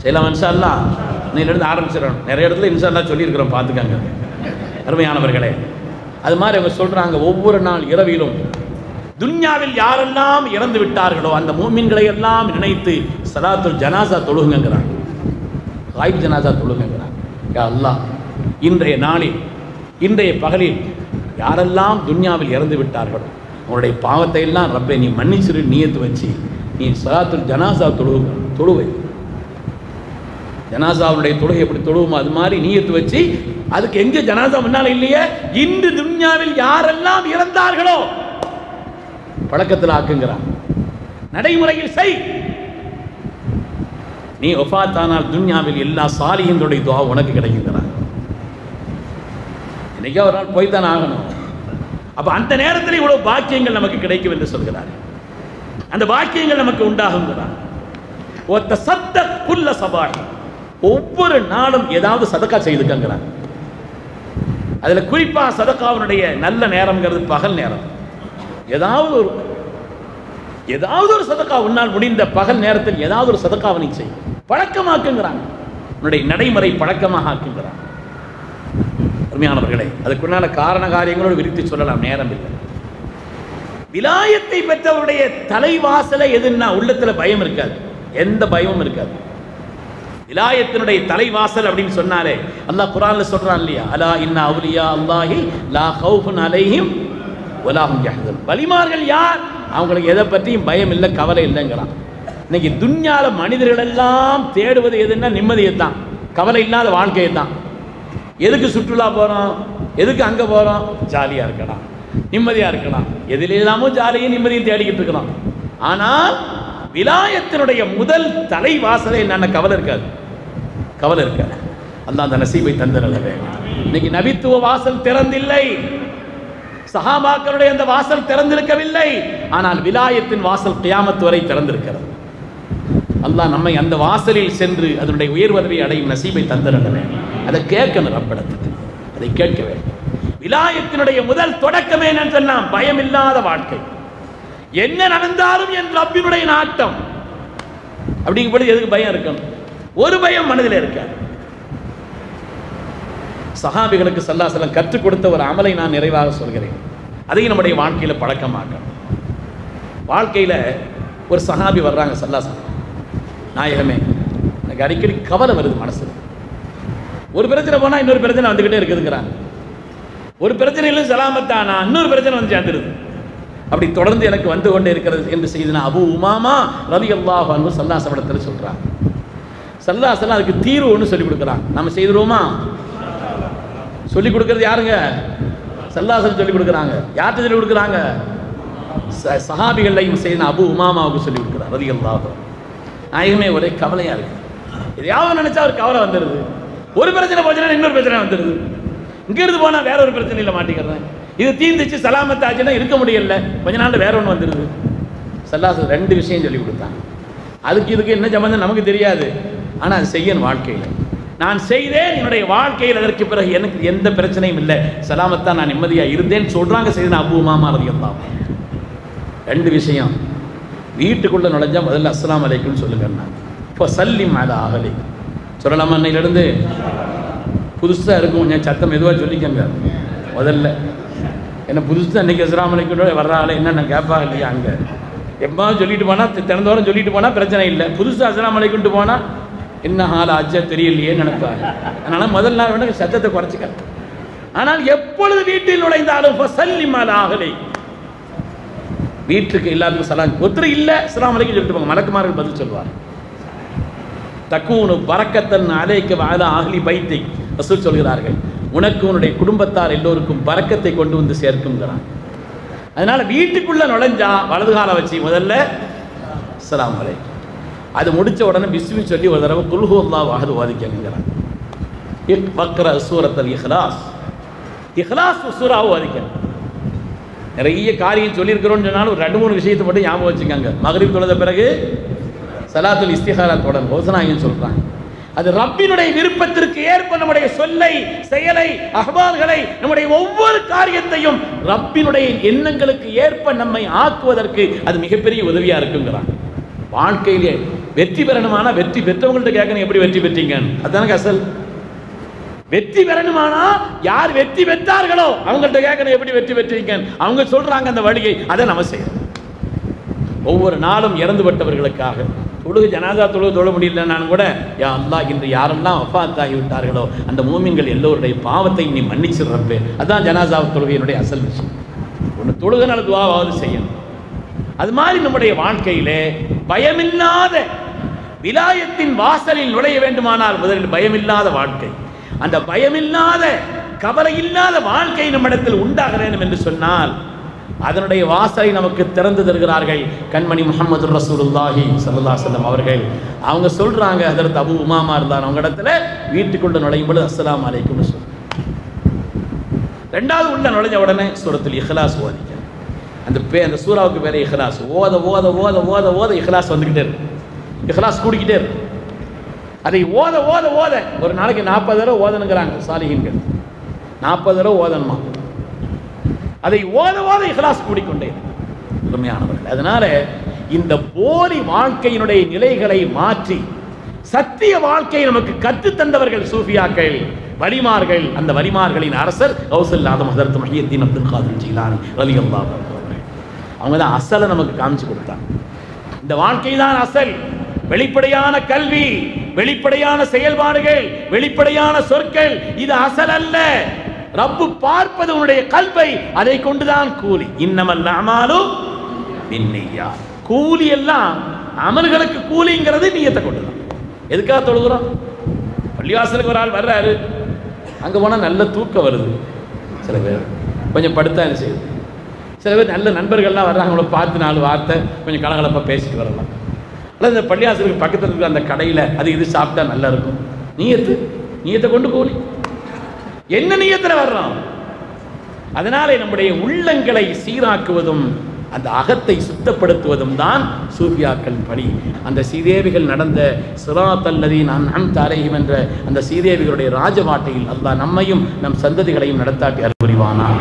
செய்யலாம் இன்ஷா அல்லாஹ். இன்னையிலிருந்து ஆரம்பிச்சிடணும். நிறைய இடத்துல இன்ஷா அல்லாஹ் சொல்லியிருக்கிறோம், பார்த்துக்கங்க அருமையானவர்களே. அது மாதிரி அவங்க சொல்றாங்க, ஒவ்வொரு நாள் இரவிலும் துன்யாவில் யாரெல்லாம் இறந்து விட்டார்களோ அந்த மூமின்களை எல்லாம் நினைத்து ஸலாத்துல் ஜனாஸா தொழுகுங்கிறாங்க. காயிப் ஜனாஸா தொழுகுங்கிறாங்க. யா அல்லாஹ், இன்றைய நாளில், இன்றைய பகலில் யாரெல்லாம் துன்யாவில் இறந்து விட்டார்களோ அவருடைய பாவத்தை எல்லாம் ரப்பே நீ மன்னிச்சிரு நியத்து வச்சு நீ ஸலாத்துல் ஜனாஸா தொழுவை. ஜனாசாவுடைய தொழுகை எப்படி தொழுவோமோ அது மாதிரி நியத்து வச்சு, அதுக்கு எங்க ஜனாசா முன்னால இல்லையே, இன்று துன்யாவில் யாரெல்லாம் இறந்தார்களோ பழக்கத்தில் ஆக்குங்கிறான். நடைமுறையில் செய். நீ ஒஃபாத்தானால் துன்யாவில் எல்லா சாலிஹின்களுடைய துஆ உனக்கு கிடைக்குங்கிறான். இன்னைக்கு ஒரு நாள் போய்தான் ஆகணும். அப்ப அந்த நேரத்தில் இவ்வளவு பாக்கியங்கள் நமக்கு கிடைக்கும் என்று சொல்கிறார். அந்த பாக்கியங்கள் நமக்கு உண்டாகுங்கிறான். குல்ல சபாஹி, ஒவ்வொரு நாளும் ஏதாவது சதக்கா செய்துக்கங்கிறான். அதுல குறிப்பா சதக்காவுடைய நல்ல நேரம்ங்கிறது பகல் நேரம். ஏதாவது ஒரு சதக்கா உன்னால் முடிந்த பகல் நேரத்தில் ஏதாவது ஒரு சதக்காவை நீ செய், பழக்கமாக்குங்கிறாங்க. உன்னுடைய நடைமுறை பழக்கமாக ஆக்குங்கிறாங்க. அருமையானவர்களே, அதுக்குண்டான காரண காரியங்களோடு விரித்து சொல்லலாம், நேரம் இல்லை. விலாயத்தை பெற்றவருடைய தலைவாசல எதுன்னா உள்ளத்துல பயம் இருக்காது, எந்த பயமும் இருக்காது. விலாயத்தினுடைய தலைவாசல் அப்படின்னு சொன்னாலே அல்லாஹ் குர்ஆன்ல சொல்றான் இல்லையா, அலா இன்ன அவுலியா அல்லாஹி லா கௌஃபுன் அலைஹிம் வலா ஹும் யஹ்சன். வலிமார்கள் யார்? அவங்களுக்கு எதை பற்றியும் பயம் இல்லை, கவலை இல்லைங்கிறான். இன்னைக்கு துன்யால மனிதர்கள் எல்லாம் தேடுவது எதுன்னா நிம்மதியை தான், கவலை இல்லாத வாழ்க்கையை தான். எதுக்கு சுற்றுலா போறோம், எதுக்கு அங்க போறோம்? ஜாலியா இருக்கலாம், நிம்மதியா இருக்கலாம். எதில் இல்லாமோ ஜாலியும் நிம்மதியும் தேடிக்கிட்டு இருக்கிறோம். ஆனால் விலாயத்தினுடைய முதல் தலைவாசலே என்னென்ன கவலை இருக்காது, கவலை இருக்காது. அல்லாஹ் அந்த நசீபை தந்திரவே. இன்னைக்கு நபித்துவ வாசல் திறந்தில்லை, சஹாபாக்களுடைய அந்த வாசல் திறந்திருக்கவில்லை. ஆனால் விலாயத்தின் வாசல் கியாமத் வரை திறந்திருக்கிறது. அல்லாஹ் நம்மை அந்த வாசலில் சென்று அதனுடைய உயர்வதவை அடையும் நசீபை தந்திரவே. அதை கேட்கணும் ரப்பிடத்துக்கு, அதை கேட்க வேண்டும். விலாயத்தினுடைய முதல் தொடக்கமே என்னன்னு சொன்னா பயமில்லாத வாழ்க்கை. என்ன நடந்தாலும் என் ரப்பினுடைய நாட்டம். அப்படிங்கும்போது எதுக்கு பயம் இருக்கணும்? ஒரு பயம் மனதில் இருக்காது. சஹாபிகளுக்கு ஸல்லல்லாஹு அலைஹி வஸல்லம் கற்றுக் கொடுத்த ஒரு அமலை நான் நிறைவாக சொல்கிறேன். அதையும் நம்முடைய வாழ்க்கையில் பழக்கமாக்கணும். வாழ்க்கையில் ஒரு சஹாபி வர்றாங்க, ஸல்லல்லாஹு அலைஹி வஸல்லம், நாயகமே எனக்கு அடிக்கடி கவலை வருது மனசு. ஒரு பிரச்சனை போனால் இன்னொரு பிரச்சனை வந்துக்கிட்டே இருக்குதுங்கிறாங்க. ஒரு பிரச்சனையிலும் சலாமத்தானா இன்னொரு பிரச்சனை வந்து சேர்ந்துருது. அப்படி தொடர்ந்து எனக்கு வந்து கொண்டே இருக்கிறது என்று செய்தனா அபூ உமாமா ரலியல்லாஹு அன்ஹு ஸல்லல்லாஹு அலைஹி வஸல்லம் சொல்றாங்க. ஸல்லல்லாஹு அலைஹி வஸல்லம் அதுக்கு தீர்வு ஒன்று சொல்லிக் கொடுக்குறாங்க. நம்ம செய்துருவோமா? சொல்லிக் கொடுக்கறது யாருங்க? ஸல்லல்லாஹு அலைஹி வஸல்லம் சொல்லிக் கொடுக்குறாங்க. யார்கிட்ட சொல்லிக் கொடுக்குறாங்க? சஹாபிகளையும் செய்தனா அபூ உமாமாவுக்கு சொல்லிக் கொடுக்குறாங்க ரலியல்லாஹு. நாயகமே ஒரே கவலையா இருக்கு. எதையாவது நினைச்சா ஒரு கவலை வந்துடுது. ஒரு பிரச்சனை போச்சுன்னா இன்னொரு பிரச்சனை வந்துடுது. இங்கிருந்து போனா வேற ஒரு பிரச்சனையில மாட்டிக்கிறேன். இது தீர்ந்துச்சு சலாமத்தாச்சுன்னா இருக்க முடியல, கொஞ்ச நாள் வேற ஒன்று வந்துடுது. ஸல்லல்லாஹு அலைஹி ரெண்டு விஷயம் சொல்லி கொடுத்தாங்க. அதுக்கு இதுக்கு என்ன சம்பந்தம் நமக்கு தெரியாது, ஆனால் அது செய்யணும் வாழ்க்கையில். நான் செய்தேன், என்னுடைய வாழ்க்கையில் அதற்கு பிறகு எனக்கு எந்த பிரச்சனையும் இல்லை, சலாமத்தான் நான் நிம்மதியாக இருந்தேன்னு சொல்றாங்க செய்தனா அபூ உமாமா ரலியல்லாஹு. ரெண்டு விஷயம். வீட்டுக்குள்ள நுழைஞ்சா முதல்ல அஸ்ஸலாமு அலைக்கும் சொல்லுங்கண்ணா. இப்போ சல்லிம் அலா அஹ்லி சொல்லலாமா? அன்னையிலிருந்து புதுசாக இருக்கும், கொஞ்சம் சத்தம் மெதுவாக சொல்லிக்கங்க முதல்ல. என்ன புதுசாக அன்றைக்கி அஸ்ஸலாமு அலைக்கும் வர்றாங்களே என்னென்ன கேட்பாங்க இல்லையா? அங்கே எப்போது சொல்லிட்டு போனால் திறந்தோரம் சொல்லிட்டு போனால் பிரச்சனை இல்லை. புதுசாக அஸ்ஸலாமு அலைக்கும்ட்டு போனால் என்ன ஹால் ஆச்சா தெரியலையேன்னு நினைப்பாங்க. அதனால் முதல் நாள் வேணும் சத்தத்தை குறைச்சிக்க. ஆனால் எப்பொழுது வீட்டில் நுழைந்தாலும் ஃபஸல்லிம் அலா அஹ்லி, வீட்டுக்கு எல்லாத்துக்கும் சலாம். ஒருத்தர் இல்லை அஸ்ஸலாமு அலைக்கும் சொல்லிட்டு போங்க, மலக்குமார்கள் பதில் சொல்வார். தக்கூனு பரக்கத்தன் அலைக்க வஅலா அஹ்லி பைத்தி, ரசூல் சொல்கிறார்கள், உனக்கு உன்னுடைய குடும்பத்தார் எல்லோருக்கும் பரக்கத்தை கொண்டு வந்து சேர்க்கும்ங்கிறான். அதனால வீட்டுக்குள்ள நுழைஞ்சா வலது காலை வச்சு முதல்ல அஸ்ஸலாமு அலைக்கும், அது முடிச்ச உடனே பிஸ்மி சொல்லி ஒரு தடவை குல் ஹுவல்லாஹு அஹத் ஓதிக்கங்கிறான். வக்ர சூரத்துல் இஹ்லாஸ், இஹ்லாஸ் சூராவை ஓதிக்கணும். நிறைய காரியம் சொல்லியிருக்கிறோன்னு சொன்னாலும் ஒரு 2-3 விஷயத்தை மட்டும் ஞாபகம் வச்சுக்கோங்க. மக்ரிப் தொழுத பிறகு சலாத்துல் இஸ்திகாரா தொடர் ஹோசனாயின்னு சொல்றாங்க. அது ரப்பினுடைய விருப்பத்திற்கு ஏற்ப நம்முடைய சொல்லை, செயலை, அஹ்வால்களை, நம்முடைய ஒவ்வொரு காரியத்தையும் ரப்பினுடைய எண்ணங்களுக்கு ஏற்ப நம்மை ஆக்குவதற்கு அது மிகப்பெரிய உதவியா இருக்குங்கிறாங்க. வாழ்க்கையிலே வெற்றி பெறணுமானா வெற்றி பெற்றவங்கள்ட்ட கேட்கணும், எப்படி வெற்றி பெற்றீங்க? அதுதானே அசல். வெற்றி பெறணுமானா யார் வெற்றி பெற்றார்களோ அவங்கள்ட்ட கேட்கணும், எப்படி வெற்றி பெற்றீங்க? அவங்க சொல்றாங்க அந்த வழியை, அதை நம்ம செய்யணும். ஒவ்வொரு நாளும் இறந்துபட்டவர்களுக்காக தொழுகு, ஜனாதா தொழ முடியலன்னாலும் கூட, யா அல்லாஹ் இன்று யாரெல்லாம் வஃபாத் ஆகிவிட்டார்களோ அந்த மூமின்கள் எல்லோருடைய பாவத்தை நீ மன்னிச்சிடுறப்பே. அதுதான் ஜனாசா தொழுகையினுடைய அசல் விஷயம். ஒன்று தொழுகனால துவாவாவது செய்யணும். அது மாதிரி நம்முடைய வாழ்க்கையிலே பயமில்லாத விலாயத்தின் வாசலில் நுழைய வேண்டுமானால் முதலில் பயமில்லாத வாழ்க்கை, அந்த பயமில்லாத கவலை இல்லாத வாழ்க்கை நம்மிடத்தில் உண்டாக வேண்டும் என்று சொன்னால் அதனுடைய வாசலை நமக்கு திறந்து தருகிறார்கள் கண்மணி முஹம்மது ரசூலுல்லாஹி ஸல்லல்லாஹு அலைஹி வஸல்லம் அவர்கள். அவங்க சொல்றாங்க, ஹஜ்ரத் அபூ உமாமா இருந்தார் அவங்க இடத்துல, வீட்டுக்குள்ள நுழையும் பொழுது அஸ்ஸலாமு அலைக்கும் சொல்றாங்க. ரெண்டாவது உள்ள நுழைஞ்ச உடனே சூரத்துல் இஹ்லாஸ் ஓதிக்க. அந்த சூராவுக்கு பேரே இஹ்லாஸ். ஓத ஓத ஓத ஓத ஓத இஹ்லாஸ் வந்துக்கிட்டே இருக்கு, இஹ்லாஸ் கூடிக்கிட்டே இருக்கு. அதை ஓத ஓத ஓத ஒரு நாளைக்கு 40 தடவை ஓதணுங்கிறாங்க சாலிஹீன்கள். 40 தடவை ஓதணுமா? அதை ஓத ஓத இஹ்லாஸ் கூடிக்கொண்டே உண்மையானவர்கள். அதனால இந்த போலி வாழ்க்கையினுடைய நிலைகளை மாற்றி சத்திய வாழ்க்கையை நமக்கு கற்றுத் தந்தவர்கள் சூஃபியாக்கள், வலிமார்கள். அந்த வலிமார்களின் அரசர் கௌசுல் ஆதம் ஹஜ்ரத் முஹியுத்தீன் அப்துல் காதிர் ஜீலானி ரலியல்லாஹு அன்ஹு. அவங்க தான் அசலை நமக்கு காமிச்சு கொடுத்தாங்க. இந்த வாழ்க்கை தான் அசல், வெளிப்படையான கல்வி, வெளிப்படையான செயல்பாடுகள், வெளிப்படையான சொற்கள் இது அசல் அல்ல. ரப்பு பார்ப்பது உன்னுடைய கல்வை, அதை கொண்டுதான் கூலி. இன்னமல் அமாலு பின்னியா, கூலி எல்லாம் அமல்களுக்கு கூலிங்கிறது நியத்தை கொண்டுதான். எதுக்காக தொழுகிறோம்? பள்ளிவாசலுக்கு ஒரு ஆள் வர்றாரு, அங்கே போனால் நல்ல தூக்கம் வருது, சில பேர் கொஞ்சம் படுத்தா என்ன செய்யுது, சில பேர் நல்ல நண்பர்கள்லாம் வர்றாங்க, அவங்கள பார்த்து 4 வார்த்தை கொஞ்சம் கலகலப்பாக பேசிட்டு வரலாம். அல்லது இந்த பள்ளிவாசலுக்கு பக்கத்தில் இருக்கிற அந்த கடையில் அது இது சாப்பிட்டா நல்லா இருக்கும். நீயத்தை கொண்டு கூலி. என்ன நீயத்தில் வர்றோம்? அதனாலே நம்முடைய உள்ளங்களை சீராக்குவதும் அந்த அகத்தை சுத்தப்படுத்துவதும் தான் சூஃபியாக்கள் பணி. அந்த சீதேவிகள் நடந்த சிராத்தல் லதீன அன்அம்த அலைஹிம் என்ற அந்த சீதேவிகளுடைய ராஜவாட்டையில் அல்லாஹ் நம்மையும் நம் சந்ததிகளையும் நடத்தாட்டி அருள் புரிவானாக.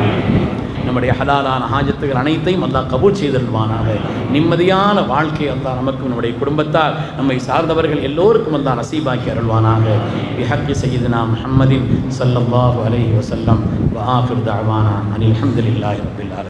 நம்முடைய ஹலாலான ஹாஜத்துகள் அனைத்தையும் அல்லாஹ் கபூல் செய்தருள்வானாக. நிம்மதியான வாழ்க்கை அல்லாஹ் நமக்கும் நம்முடைய குடும்பத்தார் நம்மை சார்ந்தவர்கள் எல்லோருக்கும் அல்லாஹ் நசீபாக்கி அருள்வானாக. பிஹக்கி சய்யிதுனா முஹம்மதின் ஸல்லல்லாஹு அலைஹி வஸல்லம் வ ஆகிரு தஅவானா அனில் ஹம்துலில்லாஹி ரப்பில் ஆலமீன்.